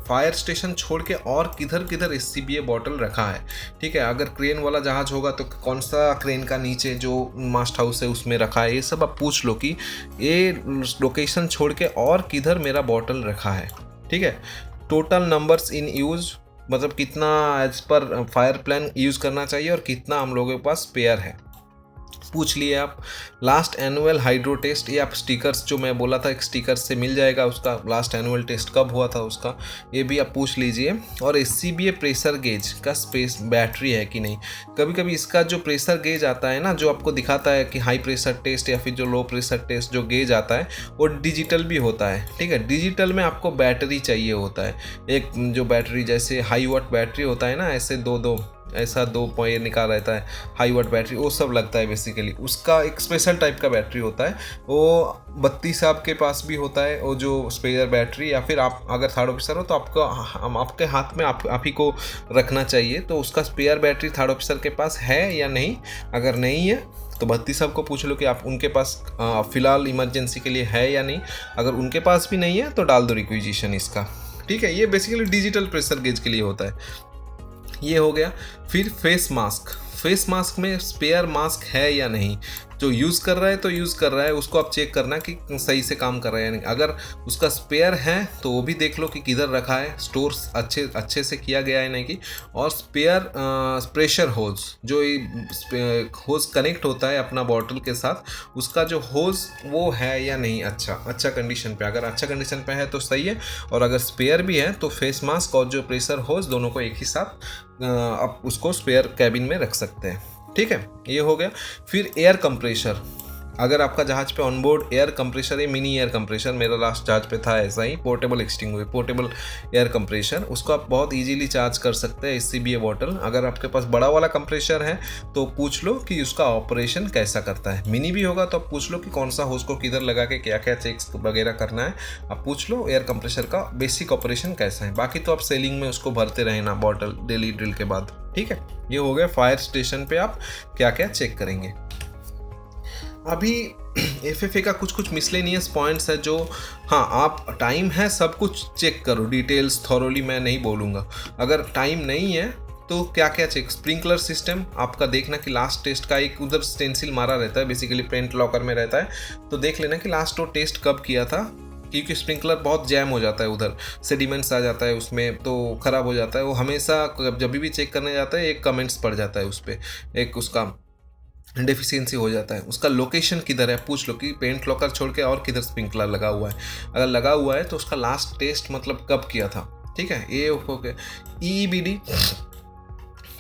फायर स्टेशन छोड़ के और किधर किधर SCBA बॉटल रखा है। ठीक है, अगर क्रेन वाला जहाज होगा तो कौन सा क्रेन का नीचे जो मास्ट हाउस है उसमें रखा है, ये सब आप पूछ लो कि ये लोकेशन छोड़ के और किधर मेरा बॉटल रखा है। ठीक है, टोटल नंबर्स इन यूज, मतलब कितना as per fire plan use करना चाहिए और कितना हम लोगों के पास स्पेयर है, पूछ लिए आप। लास्ट एनुअल हाइड्रो टेस्ट, ये आप स्टिकर्स जो मैं बोला था, एक स्टिकर से मिल जाएगा उसका लास्ट एनुअल टेस्ट कब हुआ था उसका, ये भी आप पूछ लीजिए। और SCBA प्रेशर गेज का स्पेस बैटरी है कि नहीं। कभी कभी इसका जो प्रेशर गेज आता है ना, जो आपको दिखाता है कि हाई प्रेशर टेस्ट या फिर जो लो प्रेशर टेस्ट जो गेज आता है वो डिजिटल भी होता है। ठीक है, डिजिटल में आपको बैटरी चाहिए होता है, एक जो बैटरी जैसे हाई वॉट बैटरी होता है ना, ऐसे दो ऐसा 2 पॉइंट निकाल रहता है, हाई वॉट बैटरी वो सब लगता है बेसिकली। उसका एक स्पेशल टाइप का बैटरी होता है, वो 32 आपके पास भी होता है वो जो स्पेयर बैटरी, या फिर आप अगर थर्ड ऑफिसर हो तो आपके हाथ में आप ही को रखना चाहिए। तो उसका स्पेयर बैटरी थर्ड ऑफिसर के पास है या नहीं, अगर नहीं है तो 32 साहब को पूछ लो कि आप उनके पास फ़िलहाल इमरजेंसी के लिए है या नहीं। अगर उनके पास भी नहीं है तो डाल दो रिक्विजिशन इसका। ठीक है, ये बेसिकली डिजिटल प्रेशर गेज के लिए होता है। ये हो गया। फिर फेस मास्क में स्पेयर मास्क है या नहीं, जो यूज़ कर रहा है तो यूज़ कर रहा है, उसको आप चेक करना कि सही से काम कर रहा है या नहीं। अगर उसका स्पेयर है तो वो भी देख लो कि किधर रखा है, स्टोर अच्छे से किया गया है नहीं कि। और स्पेयर प्रेशर होज, जो होज कनेक्ट होता है अपना बॉटल के साथ, उसका जो होज वो है या नहीं अच्छा कंडीशन पे। अगर अच्छा कंडीशन पे है तो सही है, और अगर स्पेयर भी है तो फेस मास्क और जो प्रेशर होज दोनों को एक ही साथ आप उसको स्पेयर कैबिन में रख सकते हैं। ठीक है, ये हो गया। फिर एयर कंप्रेशर, अगर आपका जहाज पे ऑनबोर्ड एयर कंप्रेशर है, मिनी एयर कंप्रेशर, मेरा लास्ट जहाज पे था ऐसा ही, पोर्टेबल एयर कंप्रेशर, उसको आप बहुत इजीली चार्ज कर सकते हैं SCBA बॉटल। अगर आपके पास बड़ा वाला कंप्रेशर है तो पूछ लो कि उसका ऑपरेशन कैसा करता है। मिनी भी होगा तो आप पूछ लो कि कौन सा होज को किधर लगा के क्या क्या चेक्स वगैरह करना है, आप पूछ लो एयर कंप्रेशर का बेसिक ऑपरेशन कैसा है। बाकी तो आप सेलिंग में उसको भरते रहना बॉटल डेली ड्रिल के बाद। ठीक है, ये हो गया फायर स्टेशन पे आप क्या क्या चेक करेंगे। अभी FFA का कुछ मिसलेनियस पॉइंट्स है जो, हाँ आप टाइम है सब कुछ चेक करो, डिटेल्स थॉरोली मैं नहीं बोलूँगा। अगर टाइम नहीं है तो क्या क्या चेक, स्प्रिंकलर सिस्टम आपका देखना कि लास्ट टेस्ट का एक उधर स्टेंसिल मारा रहता है, बेसिकली पेंट लॉकर में रहता है, तो देख लेना कि लास्ट वो टेस्ट कब किया था, क्योंकि स्प्रिंकलर बहुत जैम हो जाता है, उधर सेडिमेंट्स आ जाता है उसमें तो ख़राब हो जाता है वो। हमेशा जब भी चेक करने जाता है एक कमेंट्स पड़ जाता है उस पर, एक उसका डेफिशिएंसी हो जाता है। उसका लोकेशन किधर है पूछ लो कि पेंट लॉकर छोड़ के और किधर स्प्रिंकलर लगा हुआ है। अगर लगा हुआ है तो उसका लास्ट टेस्ट मतलब कब किया था। ठीक है, ये ओके। EBD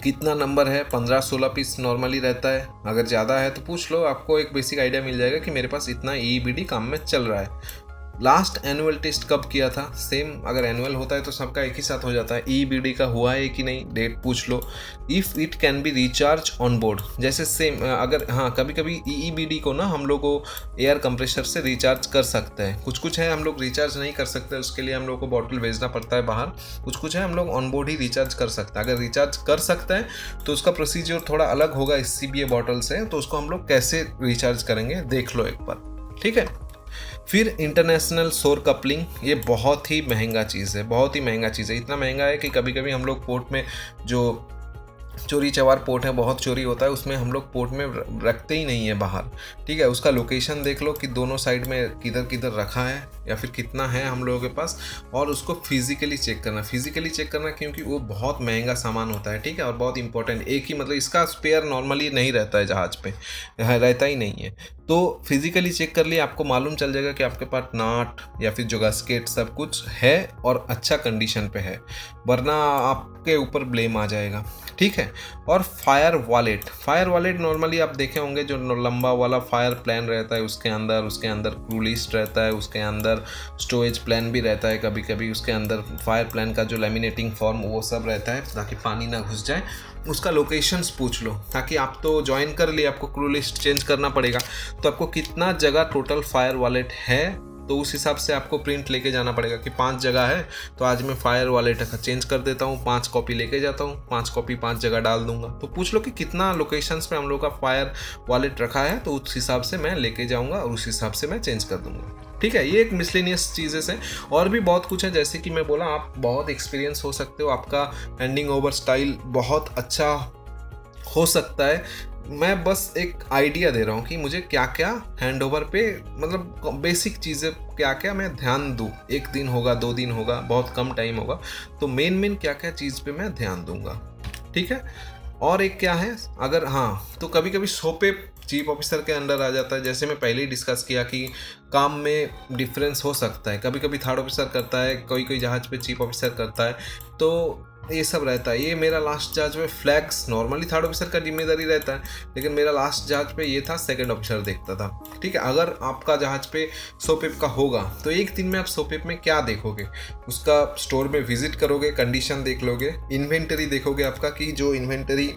कितना नंबर है, 15-16 पीस नॉर्मली रहता है, अगर ज़्यादा है तो पूछ लो, आपको एक बेसिक आइडिया मिल जाएगा कि मेरे पास इतना EBD काम में चल रहा है। लास्ट एनुअल टेस्ट कब किया था, सेम अगर एनुअल होता है तो सबका एक ही साथ हो जाता है। ईईबीडी का हुआ है कि नहीं, डेट पूछ लो। If it can be recharge on board, जैसे सेम अगर हाँ कभी कभी ईईबीडी को ना हम लोग को एयर कंप्रेसर से रिचार्ज कर सकते हैं। कुछ कुछ है हम लोग रिचार्ज नहीं कर सकते, उसके लिए हम लोग को बॉटल भेजना पड़ता है बाहर। कुछ कुछ है हम लोग ऑन बोर्ड ही रिचार्ज कर सकते हैं। अगर रिचार्ज कर सकते हैं तो उसका प्रोसीजर थोड़ा अलग होगा इस CBA बॉटल से, तो उसको हम लोग कैसे रिचार्ज करेंगे देख लो एक बार, ठीक है। फिर इंटरनेशनल शोर कपलिंग, ये बहुत ही महंगा चीज़ है, बहुत ही महंगा चीज़ है। इतना महंगा है कि कभी कभी हम लोग पोर्ट में जो चोरी चवार पोर्ट है, बहुत चोरी होता है उसमें, हम लोग पोर्ट में रखते ही नहीं है बाहर, ठीक है। उसका लोकेशन देख लो कि दोनों साइड में किधर किधर रखा है या फिर कितना है हम लोगों के पास, और उसको फिजिकली चेक करना क्योंकि वो बहुत महंगा सामान होता है, ठीक है। और बहुत इंपॉर्टेंट, एक ही मतलब इसका स्पेयर नॉर्मली नहीं रहता है जहाज़ पे, रहता ही नहीं है। तो फिजिकली चेक कर लिए, आपको मालूम चल जाएगा कि आपके पास नाट या फिर जो गास्केट सब कुछ है और अच्छा कंडीशन पे है, वरना आपके ऊपर ब्लेम आ जाएगा, ठीक है। और फायर वॉलेट नॉर्मली आप देखे होंगे जो लंबा वाला फायर प्लान रहता है, उसके अंदर क्रू लिस्ट रहता है, उसके अंदर स्टोरेज प्लान भी रहता है, कभी कभी उसके अंदर फायर प्लान का जो लैमिनेटिंग फॉर्म वो सब रहता है ताकि पानी ना घुस जाए। उसका लोकेशंस पूछ लो, ताकि आप तो ज्वाइन कर लिए, आपको क्रू लिस्ट चेंज करना पड़ेगा, तो आपको कितना जगह टोटल फायर वॉलेट है तो उस हिसाब से आपको प्रिंट लेके जाना पड़ेगा कि 5 जगह है तो आज मैं फायर वॉलेट का चेंज कर देता हूँ, 5 कॉपी लेके जाता हूँ, 5 कॉपी 5 जगह डाल दूंगा। तो पूछ लो कि कितना लोकेशंस पे हम लोग का फायर वॉलेट रखा है, तो उस हिसाब से मैं लेके जाऊँगा और उस हिसाब से मैं चेंज कर दूँगा, ठीक है। ये एक मिसलेनियस चीज़ें से और भी बहुत कुछ है, जैसे कि मैं बोला आप बहुत एक्सपीरियंस हो सकते हो, आपका हैंडिंग ओवर स्टाइल बहुत अच्छा हो सकता है। मैं बस एक आइडिया दे रहा हूँ कि मुझे क्या क्या हैंड ओवर पे मतलब बेसिक चीज़ें क्या क्या मैं ध्यान दूँ। 1 दिन होगा, 2 दिन होगा, बहुत कम टाइम होगा, तो मेन क्या क्या चीज़ पे मैं ध्यान दूंगा, ठीक है। और एक क्या है, अगर हाँ तो कभी कभी सोपे चीफ ऑफिसर के अंडर आ जाता है, जैसे मैं पहले ही डिस्कस किया कि काम में डिफरेंस हो सकता है, कभी कभी थर्ड ऑफिसर करता है, कोई जहाज़ पे चीफ ऑफिसर करता है, तो ये सब रहता है। ये मेरा लास्ट जहाज पे फ्लैग्स नॉर्मली थर्ड ऑफिसर का जिम्मेदारी रहता है, लेकिन मेरा लास्ट जहाज पे ये था सेकंड ऑफिसर देखता था, ठीक है। अगर आपका जहाज पे सोपेप का होगा तो एक दिन में आप सोपेप में क्या देखोगे, उसका स्टोर में विजिट करोगे, कंडीशन देख लोगे, इन्वेंटरी देखोगे आपका कि जो इन्वेंटरी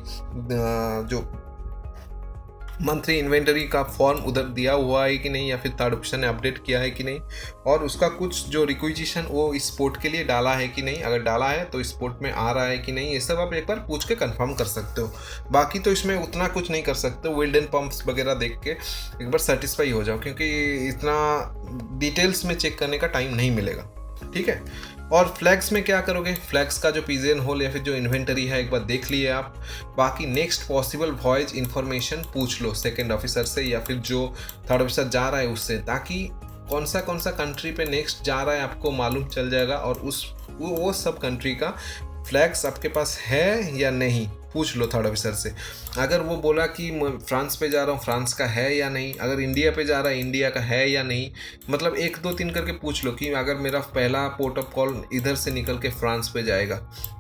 जो मंथली इन्वेंटरी का फॉर्म उधर दिया हुआ है कि नहीं, या फिर थर्ड ऑप्शन ने अपडेट किया है कि नहीं, और उसका कुछ जो रिक्विजिशन वो इस पोर्ट के लिए डाला है कि नहीं, अगर डाला है तो इस पोर्ट में आ रहा है कि नहीं, ये सब आप एक बार पूछ के कंफर्म कर सकते हो। बाकी तो इसमें उतना कुछ नहीं कर सकते, वेल्ड एंड पंप्स वगैरह देख के एक बार सेटिस्फाई हो जाओ, क्योंकि इतना डिटेल्स में चेक करने का टाइम नहीं मिलेगा, ठीक है। और फ्लैग्स में क्या करोगे, फ्लैग्स का जो पिजन होल या फिर जो इन्वेंटरी है एक बार देख लिए आप। बाकी नेक्स्ट पॉसिबल वॉयज इन्फॉर्मेशन पूछ लो सेकंड ऑफिसर से या फिर जो थर्ड ऑफिसर जा रहा है उससे, ताकि कौन सा कंट्री पे नेक्स्ट जा रहा है आपको मालूम चल जाएगा, और वो सब कंट्री का फ्लैग्स आपके पास है या नहीं पूछ लो थर्ड ऑफिसर से। अगर वो बोला कि फ्रांस पे जा रहा हूँ, फ्रांस का है या नहीं, अगर इंडिया पे जा रहा है, इंडिया का है या नहीं, मतलब 1 2 3 करके पूछ लो कि अगर मेरा पहला पोर्ट ऑफ कॉल इधर से निकल के फ्रांस पे जाएगा,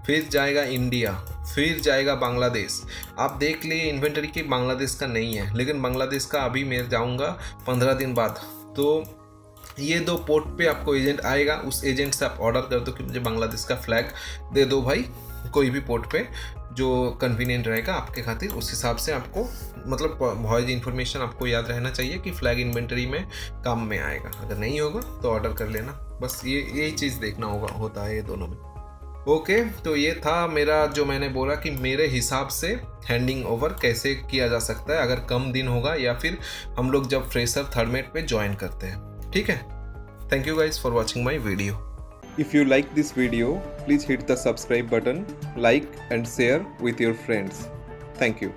फिर जाएगा इंडिया, फिर जाएगा बांग्लादेश, आप देख लिए इन्वेंटरी की बांग्लादेश का नहीं है, लेकिन बांग्लादेश का अभी मैं जाऊँगा 15 दिन बाद, तो ये 2 पोर्ट पे आपको एजेंट आएगा, उस एजेंट से आप ऑर्डर कर दो कि मुझे बांग्लादेश का फ्लैग दे दो भाई, कोई भी पोर्ट पे जो कन्वीनियंट रहेगा आपके खातिर, उस हिसाब से आपको मतलब वॉयज इन्फॉर्मेशन आपको याद रहना चाहिए कि फ्लैग इन्वेंटरी में काम में आएगा। अगर नहीं होगा तो ऑर्डर कर लेना, बस यही चीज़ देखना होता है ये दोनों में। ओके, तो ये था मेरा जो मैंने बोला कि मेरे हिसाब से हैंडिंग ओवर कैसे किया जा सकता है अगर कम दिन होगा या फिर हम लोग जब फ्रेशर थर्ड मेट पे ज्वाइन करते हैं, ठीक है। Thank you guys for watching my video. If you like this video, please hit the subscribe button, like and share with your friends. Thank you.